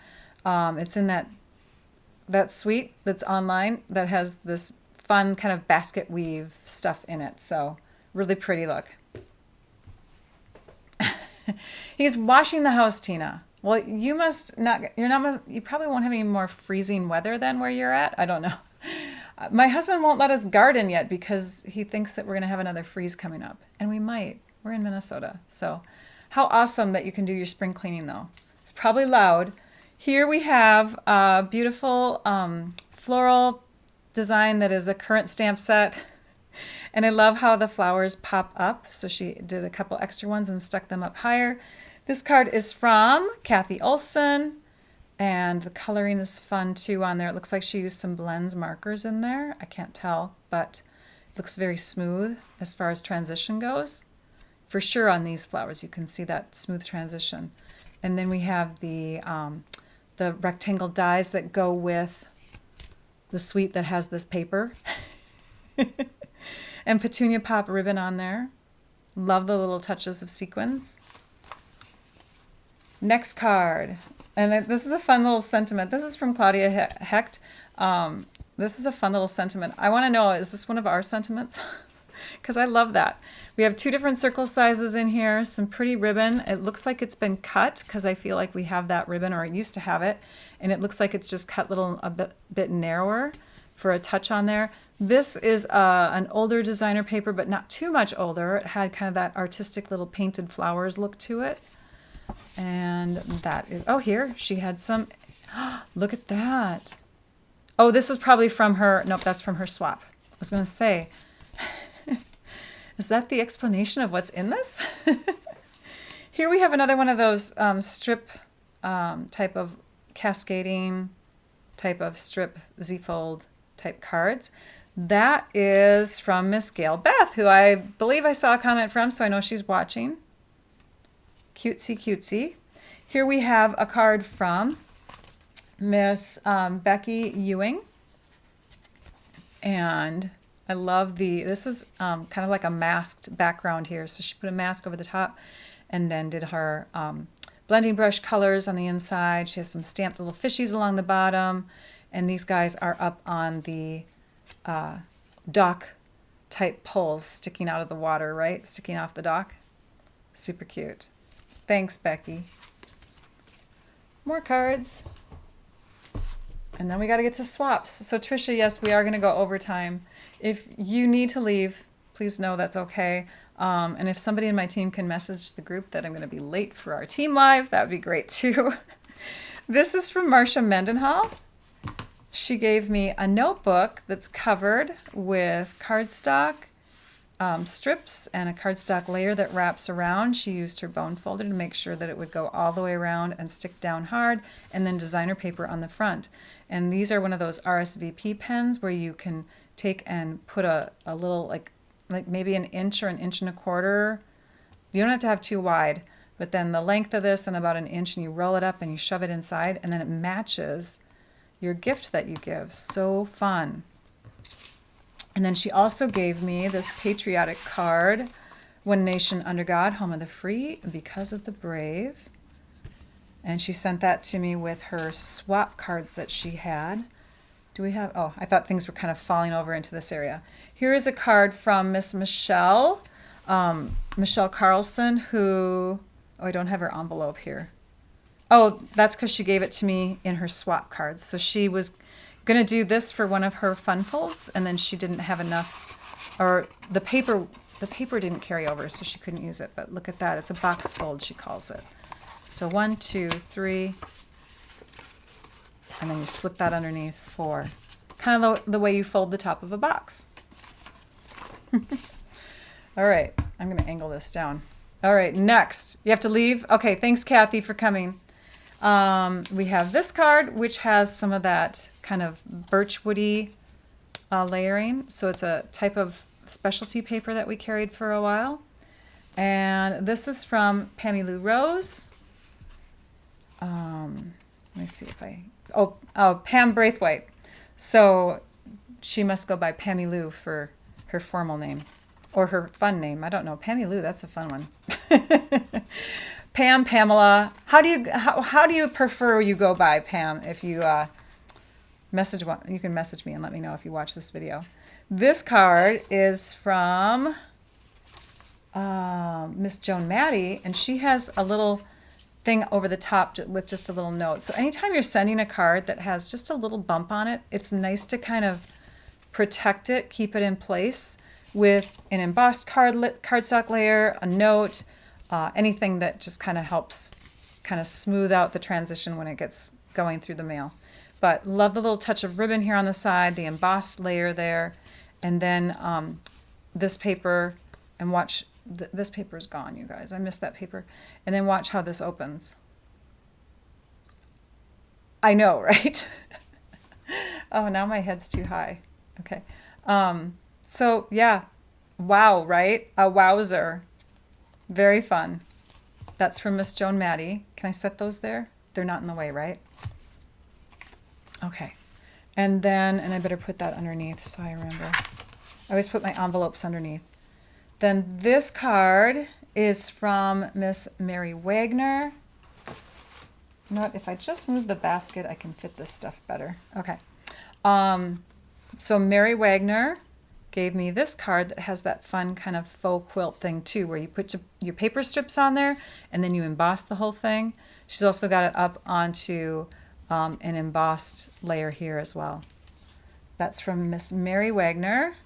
It's in that suite that's online that has this fun kind of basket weave stuff in it. So really pretty look. He's washing the house, Tina. Well, you must not, you probably won't have any more freezing weather than where you're at. I don't know. My husband won't let us garden yet because he thinks that we're going to have another freeze coming up. And we might. We're in Minnesota. So how awesome that you can do your spring cleaning though. It's probably loud. Here we have a beautiful floral design that is a current stamp set. And I love how the flowers pop up. So she did a couple extra ones and stuck them up higher. This card is from Kathy Olson, and the coloring is fun too on there. It looks like she used some blends markers in there. I can't tell, but it looks very smooth as far as transition goes. For sure on these flowers, you can see that smooth transition. And then we have the rectangle dies that go with the suite that has this paper. And petunia pop ribbon on there. Love the little touches of sequins. Next card. And this is a fun little sentiment. This is from Claudia Hecht. This is a fun little sentiment. I want to know, is this one of our sentiments? Because I love that. We have two different circle sizes in here, some pretty ribbon. It looks like it's been cut because I feel like we have that ribbon, or it used to have it. And it looks like it's just cut a bit narrower for a touch on there. This is an older designer paper, but not too much older. It had kind of that artistic little painted flowers look to it. And that is, oh, here, she had some, look at that. Oh, this was probably from her, nope, that's from her swap. I was going to say, is that the explanation of what's in this? Here we have another one of those strip type of cascading type of strip Z-fold type cards. That is from Miss Gail Beth, who I believe I saw a comment from, so I know she's watching. Cutesy, cutesy. Here we have a card from Miss Becky Ewing. And I love this is kind of like a masked background here. So she put a mask over the top and then did her blending brush colors on the inside. She has some stamped little fishies along the bottom. And these guys are up on the dock type poles sticking out of the water, right? Sticking off the dock. Super cute. Thanks, Becky. More cards. And then we got to get to swaps. So Trisha, yes, we are going to go overtime. If you need to leave, please know that's okay. And if somebody in my team can message the group that I'm going to be late for our team live, that would be great too. This is from Marcia Mendenhall. She gave me a notebook that's covered with cardstock strips and a cardstock layer that wraps around. She used her bone folder to make sure that it would go all the way around and stick down hard, and then designer paper on the front. And these are one of those RSVP pens where you can take and put a little, like maybe an inch or an inch and a quarter. You don't have to have too wide, but then the length of this and about an inch, and you roll it up and you shove it inside, and then it matches your gift that you give. So fun. And then she also gave me this patriotic card, One Nation Under God, Home of the Free, Because of the Brave. And she sent that to me with her swap cards that she had. Do we have, oh, I thought things were kind of falling over into this area. Here is a card from Miss Michelle, Michelle Carlson, who, oh, I don't have her envelope here. Oh, that's because she gave it to me in her swap cards. So she was going to do this for one of her fun folds, and then she didn't have enough, or the paper didn't carry over, so she couldn't use it. But look at that. It's a box fold, she calls it. So 1, 2, 3, and then you slip that underneath 4. Kind of the way you fold the top of a box. All right, I'm going to angle this down. All right, next. You have to leave? Okay, thanks, Kathy, for coming. We have this card, which has some of that kind of birchwoody layering. So it's a type of specialty paper that we carried for a while. And this is from Pammy Lou Rose. Let me see if I... Oh, Pam Braithwaite. So she must go by Pammy Lou for her formal name. Or her fun name. I don't know. Pammy Lou, that's a fun one. Pam, Pamela. How do you prefer you go by, Pam? If you message one, you can message me and let me know if you watch this video. This card is from Miss Joan Maddie, and she has a little thing over the top with just a little note. So anytime you're sending a card that has just a little bump on it, it's nice to kind of protect it, keep it in place with an embossed cardstock layer, a note, anything that just kind of helps kind of smooth out the transition when it gets going through the mail. But love the little touch of ribbon here on the side, the embossed layer there, and then this paper, and watch, this paper is gone, you guys. I missed that paper. And then watch how this opens. I know, right? Oh, now my head's too high. Okay. So yeah, wow, right? A wowzer. Very fun. That's from Miss Joan Maddie. Can I set those there? They're not in the way, right? Okay. And then, and I better put that underneath so I remember. I always put my envelopes underneath. Then this card is from Miss Mary Wagner. You know what? If I just move the basket, I can fit this stuff better. Okay. So Mary Wagner gave me this card that has that fun kind of faux quilt thing too, where you put your paper strips on there and then you emboss the whole thing. She's also got it up onto an embossed layer here as well. That's from Miss Mary Wagner.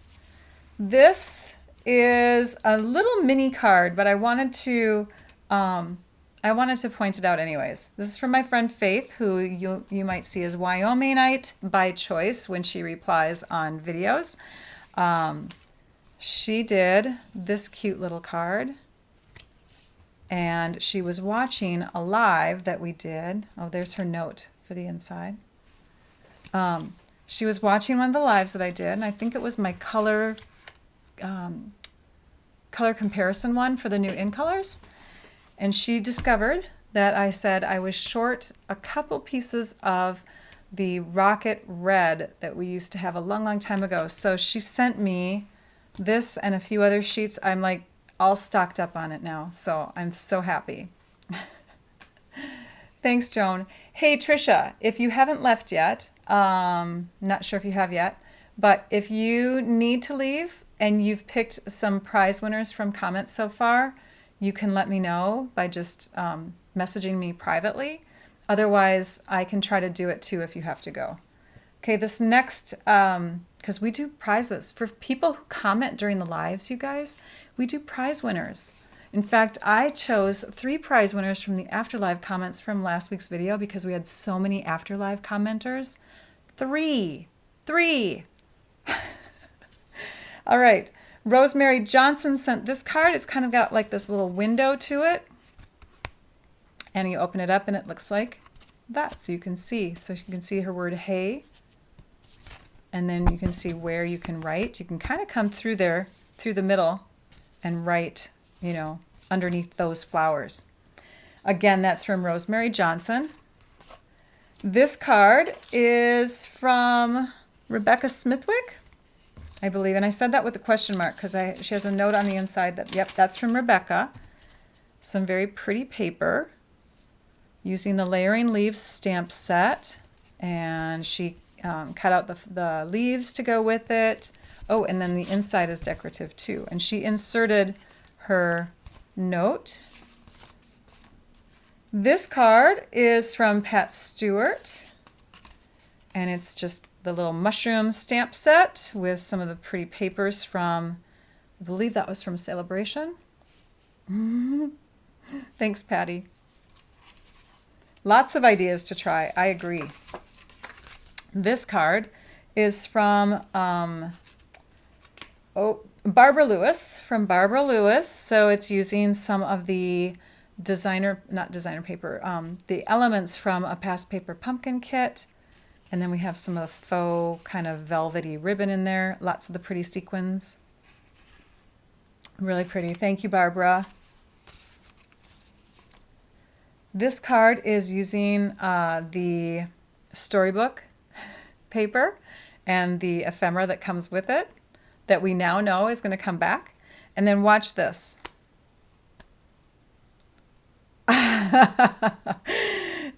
This is a little mini card, but I wanted to point it out anyways. This is from my friend Faith, who you might see as Wyomingite by choice when she replies on videos. She did this cute little card, and she was watching a live that we did. Oh, there's her note for the inside. She was watching one of the lives that I did, and I think it was my color comparison one for the new in colors. And she discovered that I said I was short a couple pieces of the rocket red that we used to have a long, long time ago. So she sent me this and a few other sheets. I'm like all stocked up on it now. So I'm so happy. Thanks, Joan. Hey, Trisha, if you haven't left yet, not sure if you have yet, but if you need to leave and you've picked some prize winners from comments so far, you can let me know by just messaging me privately. Otherwise, I can try to do it too if you have to go. Okay, this next, because we do prizes. For people who comment during the lives, you guys, we do prize winners. In fact, I chose 3 prize winners from the Afterlive comments from last week's video because we had so many Afterlive commenters. 3. All right. Rosemary Johnson sent this card. It's kind of got like this little window to it. And you open it up and it looks like that. So you can see. So you can see her word hey. And then you can see where you can write. You can kind of come through there, through the middle, and write, you know, underneath those flowers. Again, that's from Rosemary Johnson. This card is from Rebecca Smithwick, I believe. And I said that with a question mark because she has a note on the inside that, yep, that's from Rebecca. Some very pretty paper using the Layering Leaves stamp set. And she cut out the leaves to go with it. Oh, and then the inside is decorative too. And she inserted her note. This card is from Pat Stewart, and it's just the little mushroom stamp set with some of the pretty papers from, I believe that was from Celebration. Thanks, Patty. Lots of ideas to try. I agree. This card is from Barbara Lewis, So it's using some of the not designer paper, the elements from a past paper pumpkin kit. And then we have some of the faux kind of velvety ribbon in there. Lots of the pretty sequins. Really pretty. Thank you, Barbara. This card is using the storybook paper and the ephemera that comes with it that we now know is going to come back. And then watch this.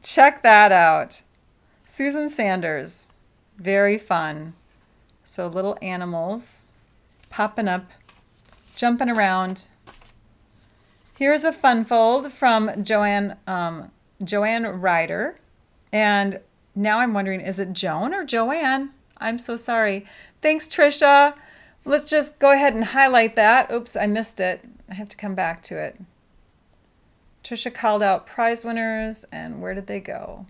Check that out. Susan Sanders. Very fun. So little animals popping up, jumping around. Here's a fun fold from Joanne Ryder. And now I'm wondering, is it Joan or Joanne? I'm so sorry. Thanks, Trisha. Let's just go ahead and highlight that. Oops, I missed it. I have to come back to it. Trisha called out prize winners, and where did they go?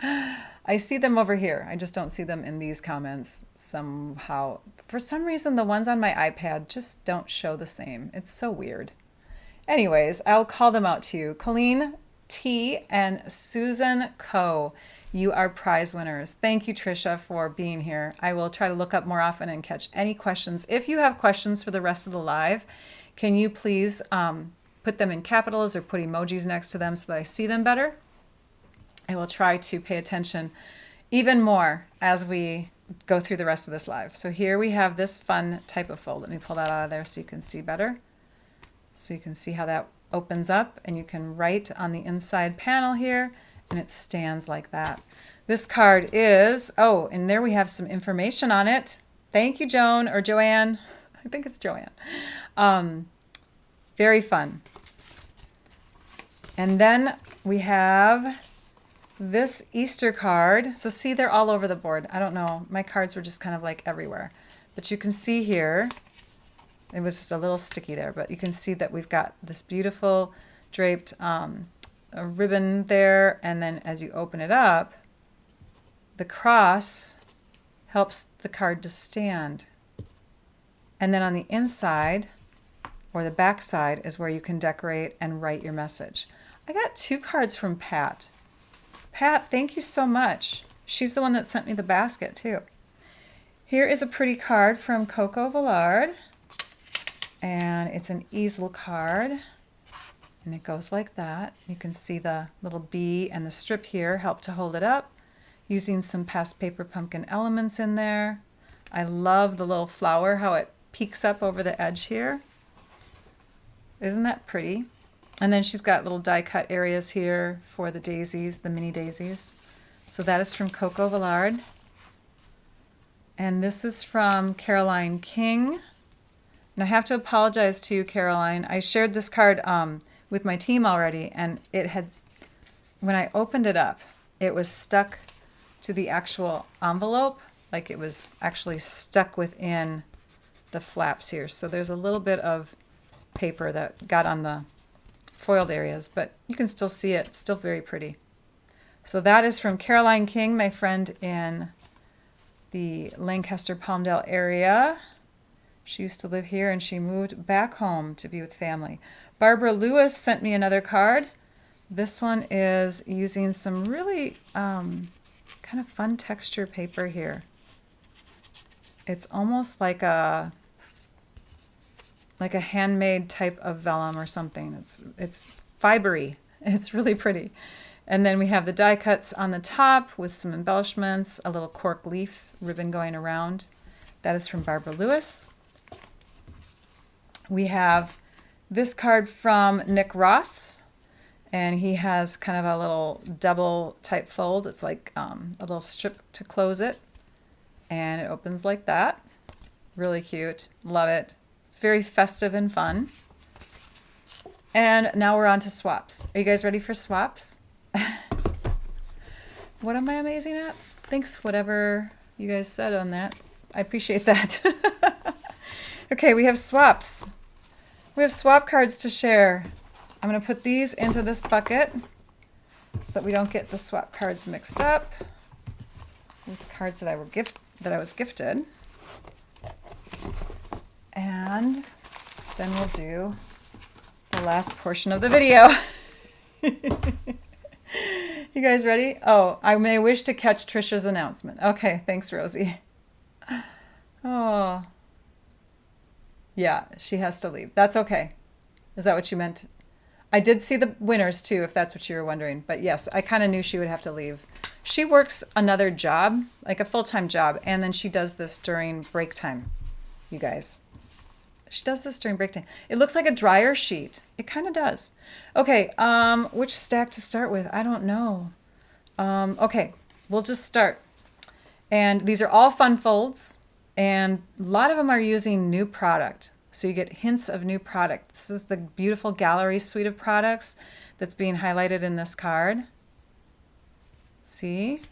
I see them over here. I just don't see them in these comments somehow. For some reason, the ones on my iPad just don't show the same. It's so weird. Anyways, I'll call them out to you. Colleen T and Susan Co. You are prize winners. Thank you, Trisha, for being here. I will try to look up more often and catch any questions. If you have questions for the rest of the live, can you please put them in capitals or put emojis next to them so that I see them better? I will try to pay attention even more as we go through the rest of this live. So here we have this fun type of fold. Let me pull that out of there so you can see better. So you can see how that opens up, and you can write on the inside panel here, and it stands like that. This card is, oh, and there we have some information on it. Thank you, Joan or Joanne. I think it's Joanne. Very fun. And then we have this Easter card. So see, they're all over the board. I don't know. My cards were just kind of like everywhere. But you can see here, it was just a little sticky there, but you can see that we've got this beautiful draped a ribbon there. And then as you open it up, the cross helps the card to stand. And then on the inside, or the back side, is where you can decorate and write your message. I got 2 cards from Pat. Pat, thank you so much. She's the one that sent me the basket too. Here is a pretty card from Coco Villard. And it's an easel card. And it goes like that. You can see the little bee and the strip here help to hold it up, using some past paper pumpkin elements in there. I love the little flower, how it peeks up over the edge here. Isn't that pretty? And then she's got little die cut areas here for the daisies, the mini daisies. So that is from Coco Villard. And this is from Caroline King. And I have to apologize to you, Caroline. I shared this card with my team already, and it had, when I opened it up, it was stuck to the actual envelope, like it was actually stuck within the flaps here. So there's a little bit of paper that got on the foiled areas, but you can still see it. It's still very pretty. So that is from Caroline King, my friend in the Lancaster Palmdale area. She used to live here and she moved back home to be with family. Barbara Lewis sent me another card. This one is using some really kind of fun texture paper here. It's almost like a handmade type of vellum or something. It's fibery. It's really pretty. And then we have the die cuts on the top with some embellishments, a little cork leaf ribbon going around. That is from Barbara Lewis. We have this card from Nick Ross, and he has kind of a little double type fold. It's like a little strip to close it, and it opens like that. Really cute. Love it. It's very festive and fun. And now we're on to swaps. Are you guys ready for swaps? What am I amazing at? Thanks, whatever you guys said on that. I appreciate that. Okay, we have swaps. We have swap cards to share. I'm going to put these into this bucket so that we don't get the swap cards mixed up with the cards that I was gifted. And then we'll do the last portion of the video. You guys ready? Oh, I may wish to catch Trisha's announcement. Okay, thanks, Rosie. Oh. Yeah, she has to leave. That's okay. Is that what you meant? I did see the winners too, if that's what you were wondering. But yes, I kind of knew she would have to leave. She works another job, like a full-time job, and then she does this during break time, you guys. She does this during break time. It looks like a dryer sheet. It kind of does. Okay, which stack to start with? I don't know. Okay, we'll just start. And these are all fun folds, and a lot of them are using new product. So you get hints of new product. This is the beautiful gallery suite of products that's being highlighted in this card. See?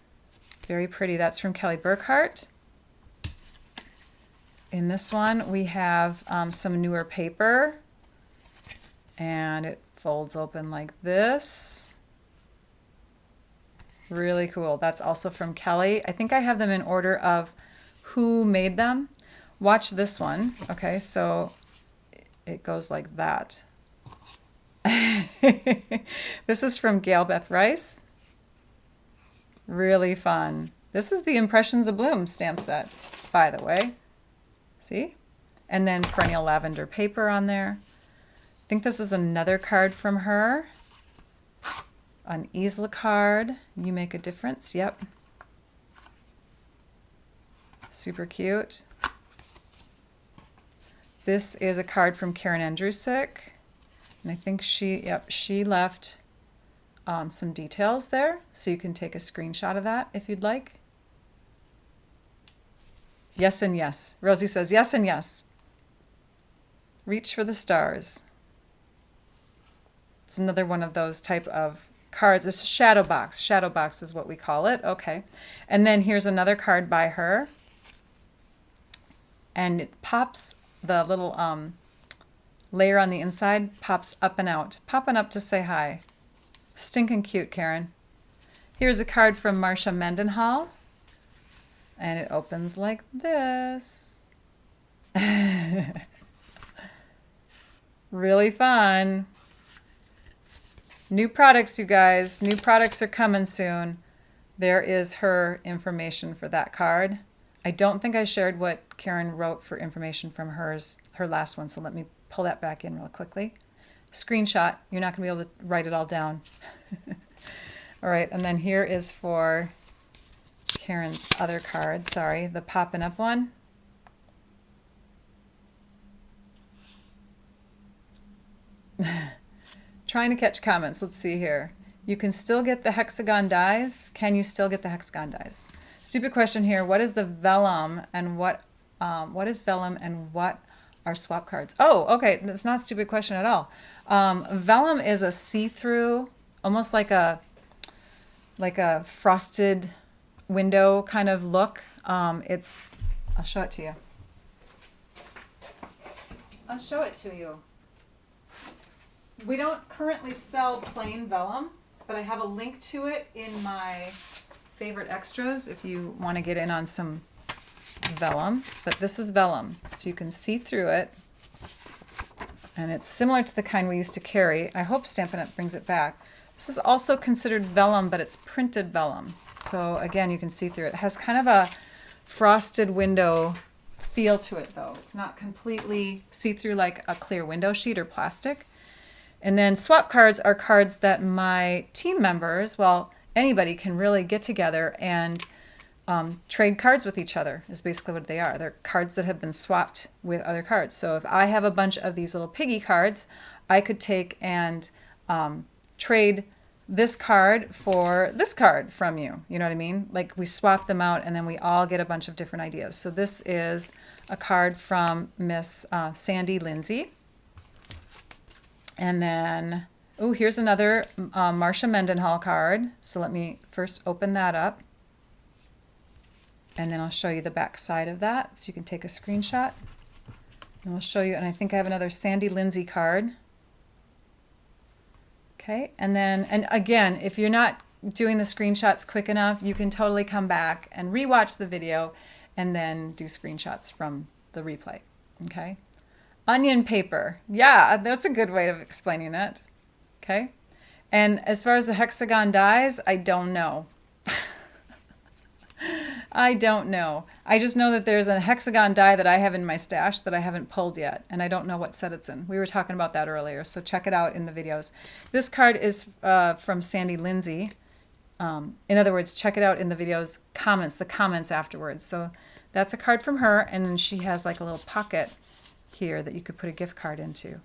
Very pretty. That's from Kelly Burkhart. In this one, we have some newer paper, and it folds open like this. Really cool. That's also from Kelly. I think I have them in order of who made them. Watch this one. Okay, so it goes like that. This is from Gail Beth Rice. Really fun. This is the Impressions Abloom Stamp Set, by the way. See? And then perennial lavender paper on there. I think this is another card from her. An easel card. You make a difference. Yep. Super cute. This is a card from Karen Andrusik. And I think she left some details there. So you can take a screenshot of that if you'd like. Yes and yes. Rosie says yes and yes. Reach for the stars. It's another one of those type of cards. It's a shadow box. Shadow box is what we call it. Okay. And then here's another card by her. And it pops, the little layer on the inside pops up and out. Popping up to say hi. Stinking cute, Karen. Here's a card from Marcia Mendenhall. And it opens like this. Really fun. New products, you guys. New products are coming soon. There is her information for that card. I don't think I shared what Karen wrote for information from her last one, so let me pull that back in real quickly. Screenshot. You're not going to be able to write it all down. All right, and then here is for Karen's other card, sorry, the popping up one. Trying to catch comments. Let's see here. You can still get the hexagon dies. Can you still get the hexagon dies? Stupid question here. What is the vellum and what is vellum and what are swap cards? Oh, okay. That's not a stupid question at all. Vellum is a see-through, almost like a frosted window kind of look. I'll show it to you. I'll show it to you. We don't currently sell plain vellum, but I have a link to it in my favorite extras if you want to get in on some vellum. But this is vellum, so you can see through it. And it's similar to the kind we used to carry. I hope Stampin' Up! Brings it back. This is also considered vellum, but it's printed vellum. So again, you can see through it. It has kind of a frosted window feel to it though. It's not completely see-through like a clear window sheet or plastic. And then swap cards are cards that my team members, well, anybody can really get together and trade cards with each other is basically what they are. They're cards that have been swapped with other cards. So if I have a bunch of these little piggy cards, I could take and trade this card for this card from you. You know what I mean? Like we swap them out and then we all get a bunch of different ideas. So this is a card from Miss Sandy Lindsay. And then, oh, here's another Marcia Mendenhall card. So let me first open that up. And then I'll show you the back side of that so you can take a screenshot. And we'll show you, and I think I have another Sandy Lindsay card. Okay, and then, and again, if you're not doing the screenshots quick enough, you can totally come back and rewatch the video and then do screenshots from the replay, okay? Onion paper, yeah, that's a good way of explaining it, okay? And as far as the hexagon dies, I don't know. I don't know. I just know that there's a hexagon die that I have in my stash that I haven't pulled yet, and I don't know what set it's in. We were talking about that earlier, so check it out in the videos. This card is from Sandy Lindsay. In other words, check it out in the videos comments, the comments afterwards. So that's a card from her, and then she has like a little pocket here that you could put a gift card into.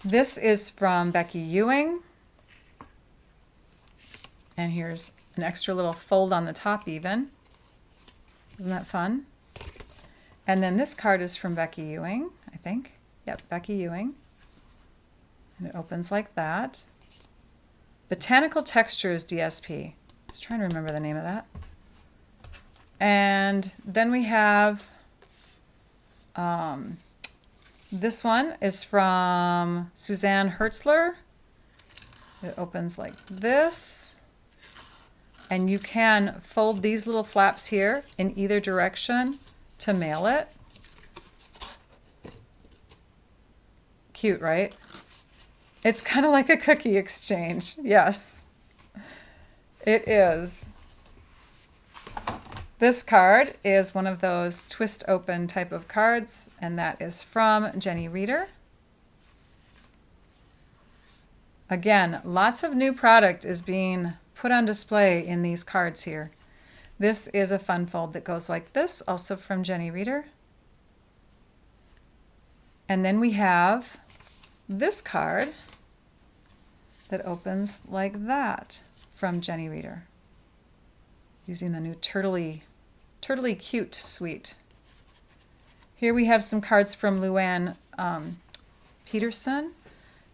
This is from Becky Ewing. And here's an extra little fold on the top even. Isn't that fun? And then this card is from Becky Ewing, I think. Yep, Becky Ewing. And it opens like that. Botanical Textures DSP. Let's try to remember the name of that. And then we have this one is from Suzanne Hertzler. It opens like this. And you can fold these little flaps here in either direction to mail it. Cute, right? It's kind of like a cookie exchange. Yes, it is. This card is one of those twist open type of cards, and that is from Jenny Reeder. Again, lots of new product is being put on display in these cards here. This is a fun fold that goes like this, also from Jenny Reeder. And then we have this card that opens like that from Jenny Reeder, using the new Turtley Cute suite. Here we have some cards from Luann Peterson.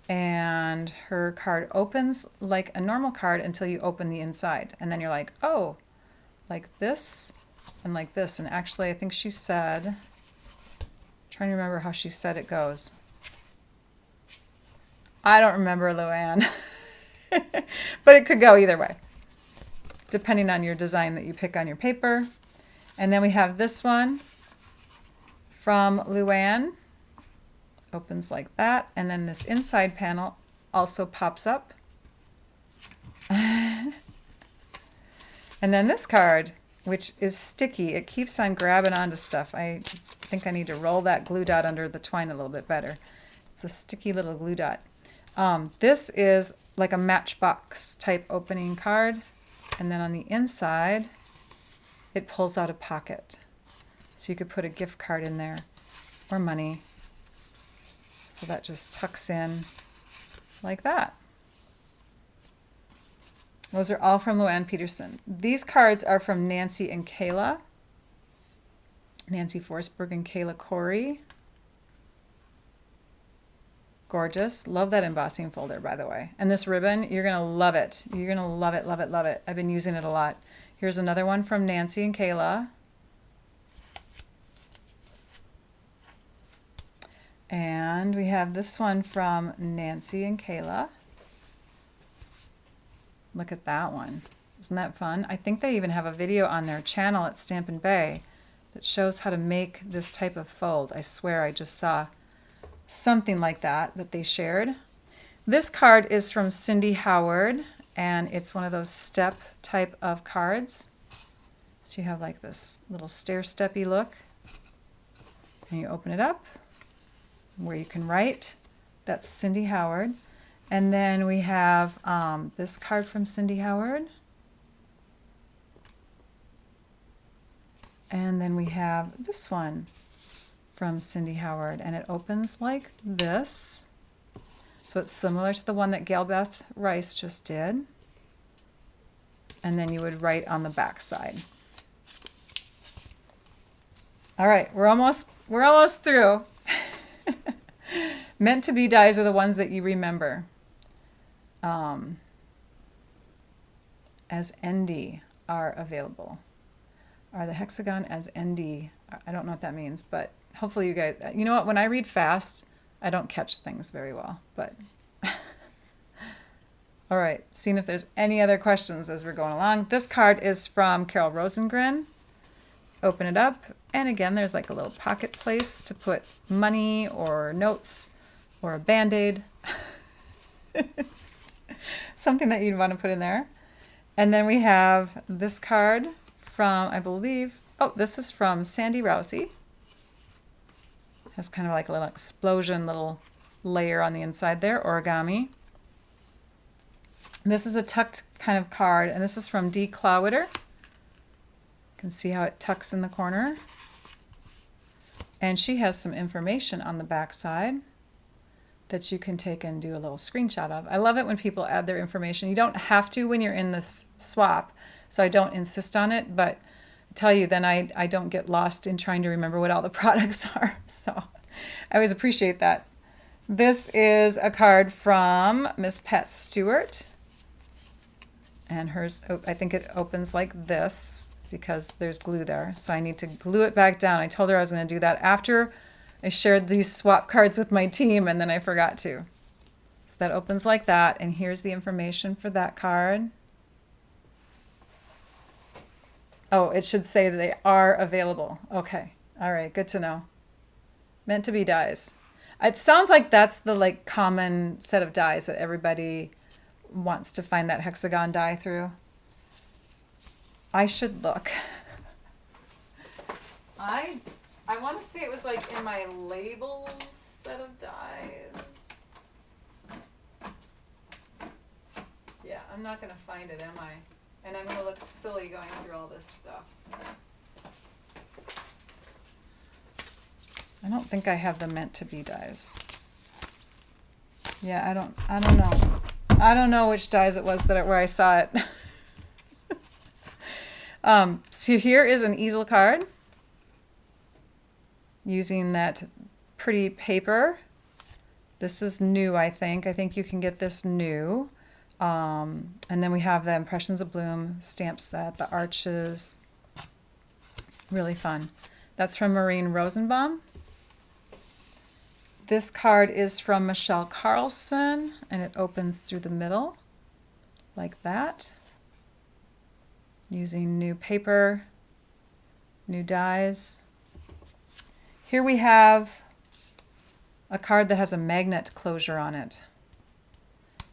And her card opens like a normal card until you open the inside. And then you're like, oh, like this and like this. And actually, I think she said, I'm trying to remember how she said it goes. I don't remember, Luann. But it could go either way, depending on your design that you pick on your paper. And then we have this one from Luann. Opens like that, and then this inside panel also pops up. And then this card, which is sticky, it keeps on grabbing onto stuff. I think I need to roll that glue dot under the twine a little bit better. It's a sticky little glue dot. This is like a matchbox type opening card, and then on the inside it pulls out a pocket, so you could put a gift card in there or money. So that just tucks in like that. Those are all from Luann Peterson. These cards are from Nancy and Kayla. Nancy Forsberg and Kayla Corey. Gorgeous. Love that embossing folder, by the way. And this ribbon, you're going to love it. You're going to love it, love it, love it. I've been using it a lot. Here's another one from Nancy and Kayla. And we have this one from Nancy and Kayla. Look at that one. Isn't that fun? I think they even have a video on their channel at Stampin' Bay that shows how to make this type of fold. I swear I just saw something like that they shared. This card is from Cindy Howard, and it's one of those step type of cards. So you have like this little stair-steppy look, and you open it up where you can write. That's Cindy Howard. And then we have this card from Cindy Howard. And then we have this one from Cindy Howard, and it opens like this. So it's similar to the one that Galbeth Rice just did. And then you would write on the back side. All right, we're almost through. Meant to be dies are the ones that you remember. As ND are available. Are the hexagon as ND? I don't know what that means, but hopefully you guys, you know what, when I read fast, I don't catch things very well, but all right, seeing if there's any other questions as we're going along. This card is from Carol Rosengren. Open it up, and again, there's like a little pocket place to put money or notes or a Band-Aid. Something that you'd want to put in there. And then we have this card from, I believe, oh, this is from Sandy Rousey. Has kind of like a little explosion, little layer on the inside there, origami. This is a tucked kind of card, and this is from Dee Clawitter. You can see how it tucks in the corner. And she has some information on the back side that you can take and do a little screenshot of. I love it when people add their information. You don't have to when you're in this swap, so I don't insist on it, but I tell you, then I don't get lost in trying to remember what all the products are. So I always appreciate that. This is a card from Miss Pat Stewart. And hers, I think it opens like this because there's glue there. So I need to glue it back down. I told her I was going to do that after I shared these swap cards with my team, and then I forgot to. So that opens like that, and here's the information for that card. Oh, it should say that they are available. Okay. All right. Good to know. Meant to be dies. It sounds like that's the like common set of dies that everybody wants to find that hexagon die through. I should look. I want to say it was like in my labels set of dies. Yeah, I'm not going to find it, am I? And I'm going to look silly going through all this stuff. I don't think I have the meant to be dies. Yeah, I don't know. I don't know which dies it was where I saw it. So here is an easel card using that pretty paper. This is new, I think. I think you can get this new. And then we have the Impressions Abloom Stamp Set, the arches. Really fun. That's from Maureen Rosenbaum. This card is from Michelle Carlson, and it opens through the middle like that. Using new paper, new dies. Here we have a card that has a magnet closure on it.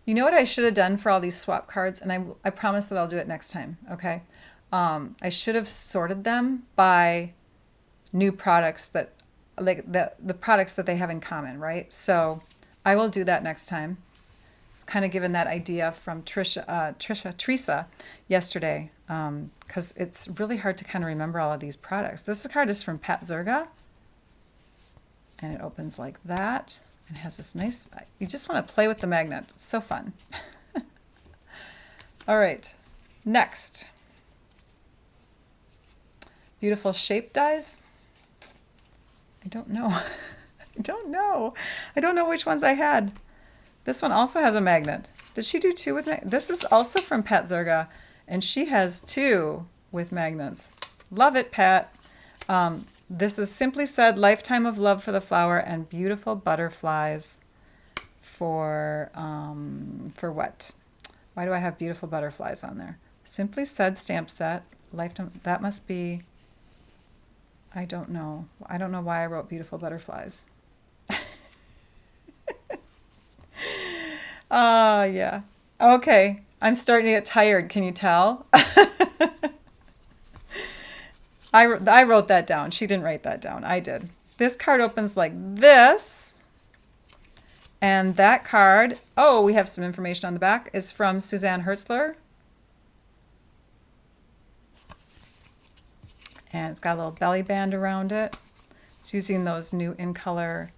You know what I should have done for all these swap cards, and I promise that I'll do it next time, okay? I should have sorted them by new products that, like the products that they have in common, right? So I will do that next time. It's kind of given that idea from Teresa yesterday, because it's really hard to kind of remember all of these products. This card is from Pat Zerga, and it opens like that. It has this nice, you just want to play with the magnet. It's so fun. All right, next. Beautiful shape dies. I don't know. I don't know. I don't know which ones I had. This one also has a magnet. Did she do two with me? This is also from Pat Zerga, and she has two with magnets. Love it, Pat. This is Simply Said, Lifetime of Love for the Flower and Beautiful Butterflies for what? Why do I have beautiful butterflies on there? Simply Said stamp set, lifetime, that must be, I don't know. I don't know why I wrote beautiful butterflies. Yeah. Okay, I'm starting to get tired, can you tell? I wrote that down. She didn't write that down. I did. This card opens like this. And that card, oh, we have some information on the back, is from Suzanne Hertzler. And it's got a little belly band around it. It's using those new in color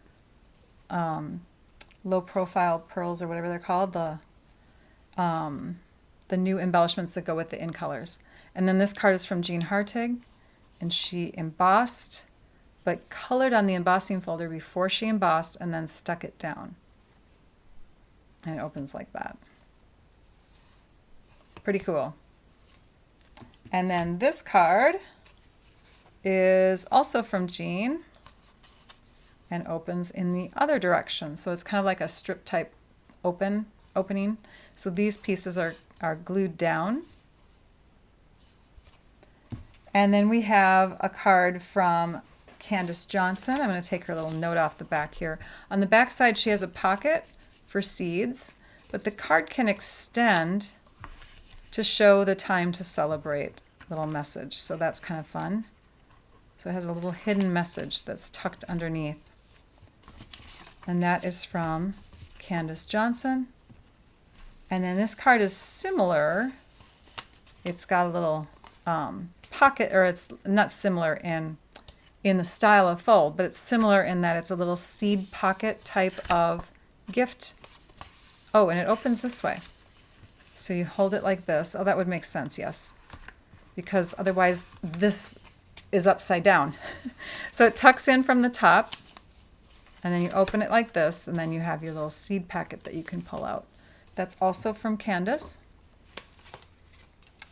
low profile pearls or whatever they're called, the new embellishments that go with the in colors. And then this card is from Jean Hartig, and she embossed, but colored on the embossing folder before she embossed and then stuck it down. And it opens like that. Pretty cool. And then this card is also from Jean and opens in the other direction. So it's kind of like a strip type opening. So these pieces are glued down. And then we have a card from Candace Johnson. I'm going to take her little note off the back here. On the back side, she has a pocket for seeds, but the card can extend to show the time to celebrate little message. So that's kind of fun. So it has a little hidden message that's tucked underneath. And that is from Candace Johnson. And then this card is similar. It's got a little pocket, or it's not similar in the style of fold, but it's similar in that it's a little seed pocket type of gift. Oh, and it opens this way. So you hold it like this. Oh, that would make sense, yes. Because otherwise this is upside down. So it tucks in from the top, and then you open it like this, and then you have your little seed packet that you can pull out. That's also from Candace.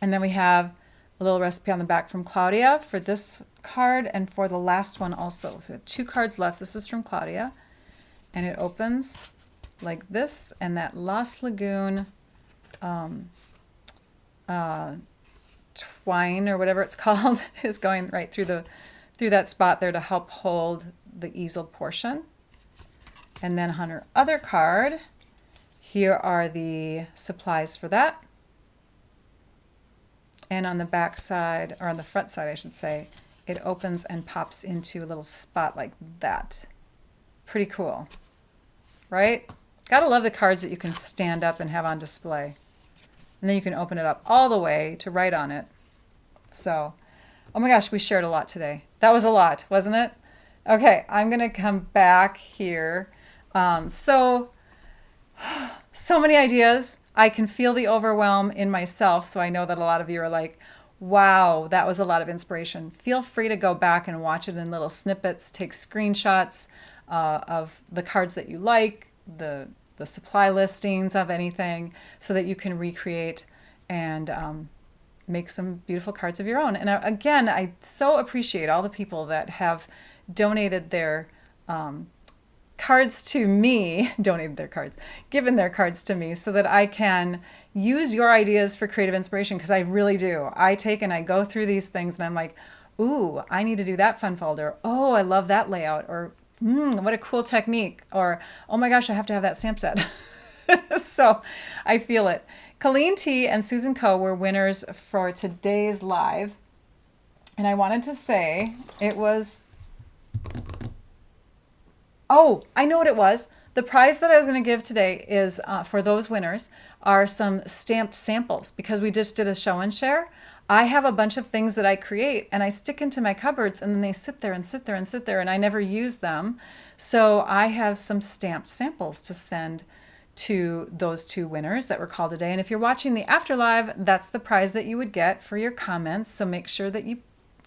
And then we have a little recipe on the back from Claudia for this card and for the last one also. So we have 2 cards left. This is from Claudia. And it opens like this, and that Lost Lagoon twine or whatever it's called is going right through that spot there to help hold the easel portion. And then on her other card, here are the supplies for that. And on the back side, or on the front side I should say, it opens and pops into a little spot like that. Pretty cool, right? Gotta love the cards that you can stand up and have on display. And then you can open it up all the way to write on it. So, oh my gosh, we shared a lot today. That was a lot, wasn't it? Okay, I'm gonna come back here. So many ideas. I can feel the overwhelm in myself, so I know that a lot of you are like, wow, that was a lot of inspiration. Feel free to go back and watch it in little snippets, take screenshots of the cards that you like, the supply listings of anything, so that you can recreate and make some beautiful cards of your own. And again, I so appreciate all the people that have donated their cards to me, donated their cards, given their cards to me so that I can use your ideas for creative inspiration, because I really do. I take and I go through these things and I'm like, ooh, I need to do that fun folder. Oh, I love that layout. Or, what a cool technique. Or, oh my gosh, I have to have that stamp set. So I feel it. Colleen T and Susan Coe were winners for today's live. And I wanted to say it was, oh, I know what it was. The prize that I was going to give today is for those winners are some stamped samples, because we just did a show and share. I have a bunch of things that I create and I stick into my cupboards, and then they sit there and sit there and sit there, and I never use them. So I have some stamped samples to send to those 2 winners that were called today. And if you're watching the after live, that's the prize that you would get for your comments. So make sure that you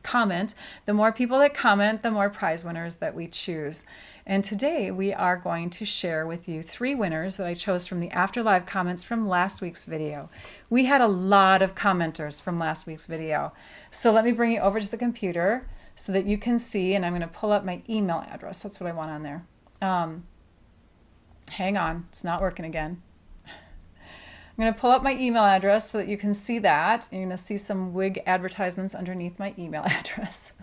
comment. The more people that comment, the more prize winners that we choose. And today we are going to share with you 3 winners that I chose from the After Live comments from last week's video. We had a lot of commenters from last week's video. So let me bring you over to the computer so that you can see, and I'm going to pull up my email address. That's what I want on there. Hang on, it's not working again. I'm going to pull up my email address so that you can see that. You're going to see some wig advertisements underneath my email address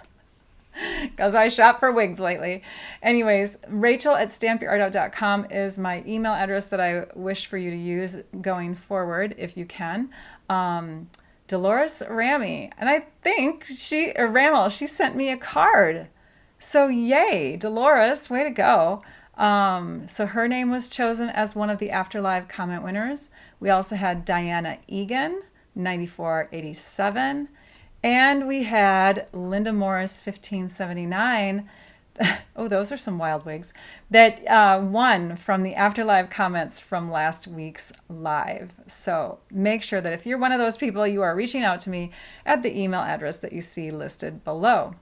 because I shop for wigs lately. Anyways, Rachel@stampyourartout.com is my email address that I wish for you to use going forward if you can. Dolores Ramy, and I think Ramel, she sent me a card. So yay, Dolores, way to go. So her name was chosen as one of the After Live comment winners. We also had Diana Egan, 9487, and we had Linda Morris, 1579. Oh, those are some wild wigs. That won from the After Live comments from last week's live. So make sure that if you're one of those people, you are reaching out to me at the email address that you see listed below.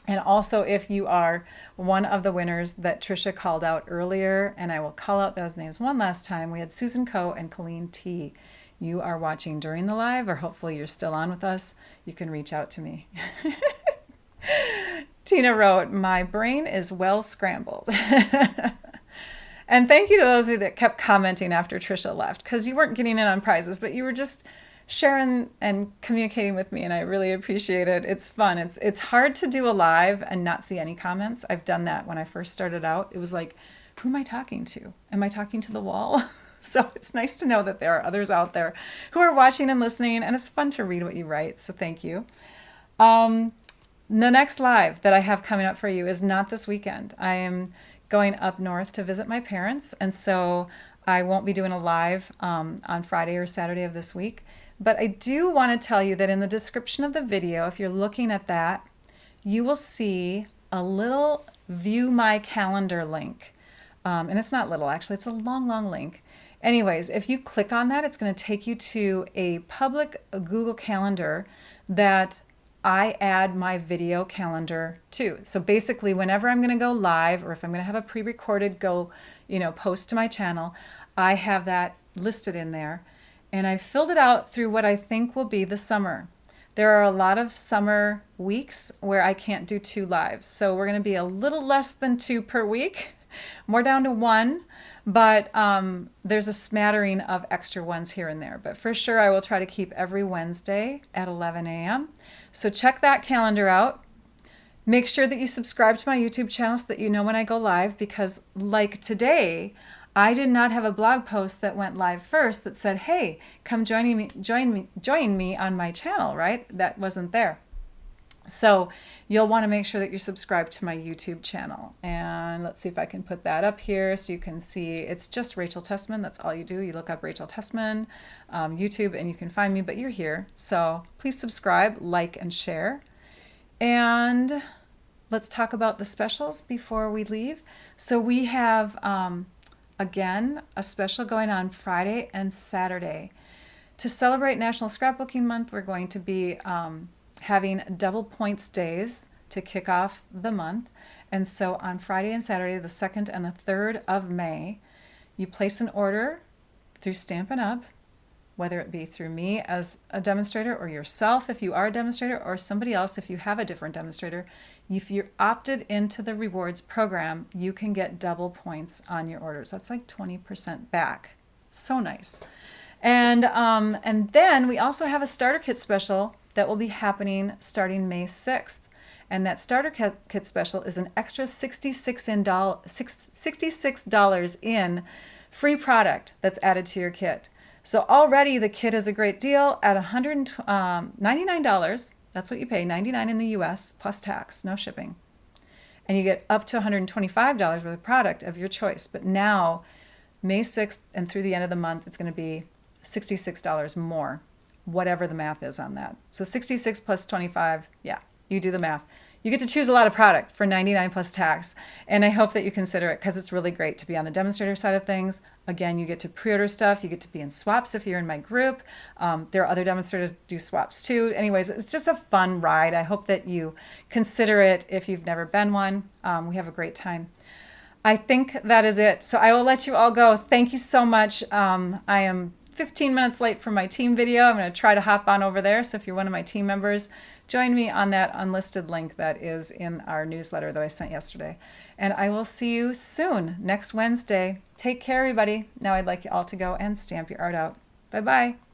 And also, if you are one of the winners that Trisha called out earlier, and I will call out those names one last time, we had Susan Coe and Colleen T. You are watching during the live, or hopefully you're still on with us, you can reach out to me. Tina wrote, my brain is well scrambled. And thank you to those of you that kept commenting after Trisha left, because you weren't getting in on prizes, but you were just sharing and communicating with me, and I really appreciate it. It's fun. It's hard to do a live and not see any comments. I've done that when I first started out. It was like, who am I talking to? Am I talking to the wall? So it's nice to know that there are others out there who are watching and listening, and it's fun to read what you write, so thank you. The next live that I have coming up for you is not this weekend. I am going up north to visit my parents, and so I won't be doing a live on Friday or Saturday of this week. But I do want to tell you that in the description of the video, if you're looking at that, you will see a little view my calendar link. And it's not little, actually, it's a long, long link. Anyways, if you click on that, it's going to take you to a public Google Calendar that I add my video calendar to. So basically, whenever I'm going to go live, or if I'm going to have a pre-recorded post to my channel, I have that listed in there. And I've filled it out through what I think will be the summer. There are a lot of summer weeks where I can't do 2 lives. So we're going to be a little less than 2 per week, more down to 1. But there's a smattering of extra ones here and there. But for sure, I will try to keep every Wednesday at 11 a.m. So check that calendar out. Make sure that you subscribe to my YouTube channel so that you know when I go live, because like today, I did not have a blog post that went live first that said, hey, come join me on my channel, right? That wasn't there. So you'll want to make sure that you're subscribed to my YouTube channel. And let's see if I can put that up here so you can see. It's just Rachel Tessman. That's all you do. You look up Rachel Tessman, YouTube, and you can find me, but you're here. So please subscribe, like, and share. And let's talk about the specials before we leave. So we have... again, a special going on Friday and Saturday. To celebrate National Scrapbooking Month, we're going to be having double points days to kick off the month. And so on Friday and Saturday, the 2nd and the 3rd of May, you place an order through Stampin' Up, whether it be through me as a demonstrator, or yourself if you are a demonstrator, or somebody else if you have a different demonstrator. If you're opted into the rewards program, you can get double points on your orders. That's like 20% back. So nice. And then we also have a starter kit special that will be happening starting May 6th. And that starter kit special is an extra $66 in free product that's added to your kit. So already the kit is a great deal at $199. That's what you pay, $99 in the US plus tax, no shipping. And you get up to $125 worth of product of your choice. But now, May 6th and through the end of the month, it's going to be $66 more, whatever the math is on that. So 66 plus 25, yeah, you do the math. You get to choose a lot of product for $99 plus tax, and I hope that you consider it because it's really great to be on the Demonstrator side of things. Again, you get to pre-order stuff. You get to be in swaps if you're in my group. There are other demonstrators do swaps too. Anyways, it's just a fun ride. I hope that you consider it if you've never been one. We have a great time. I think that is it. So I will let you all go. Thank you so much. I am 15 minutes late for my team video. I'm going to try to hop on over there. So if you're one of my team members, join me on that unlisted link that is in our newsletter that I sent yesterday. And I will see you soon, next Wednesday. Take care, everybody. Now I'd like you all to go and stamp your art out. Bye-bye.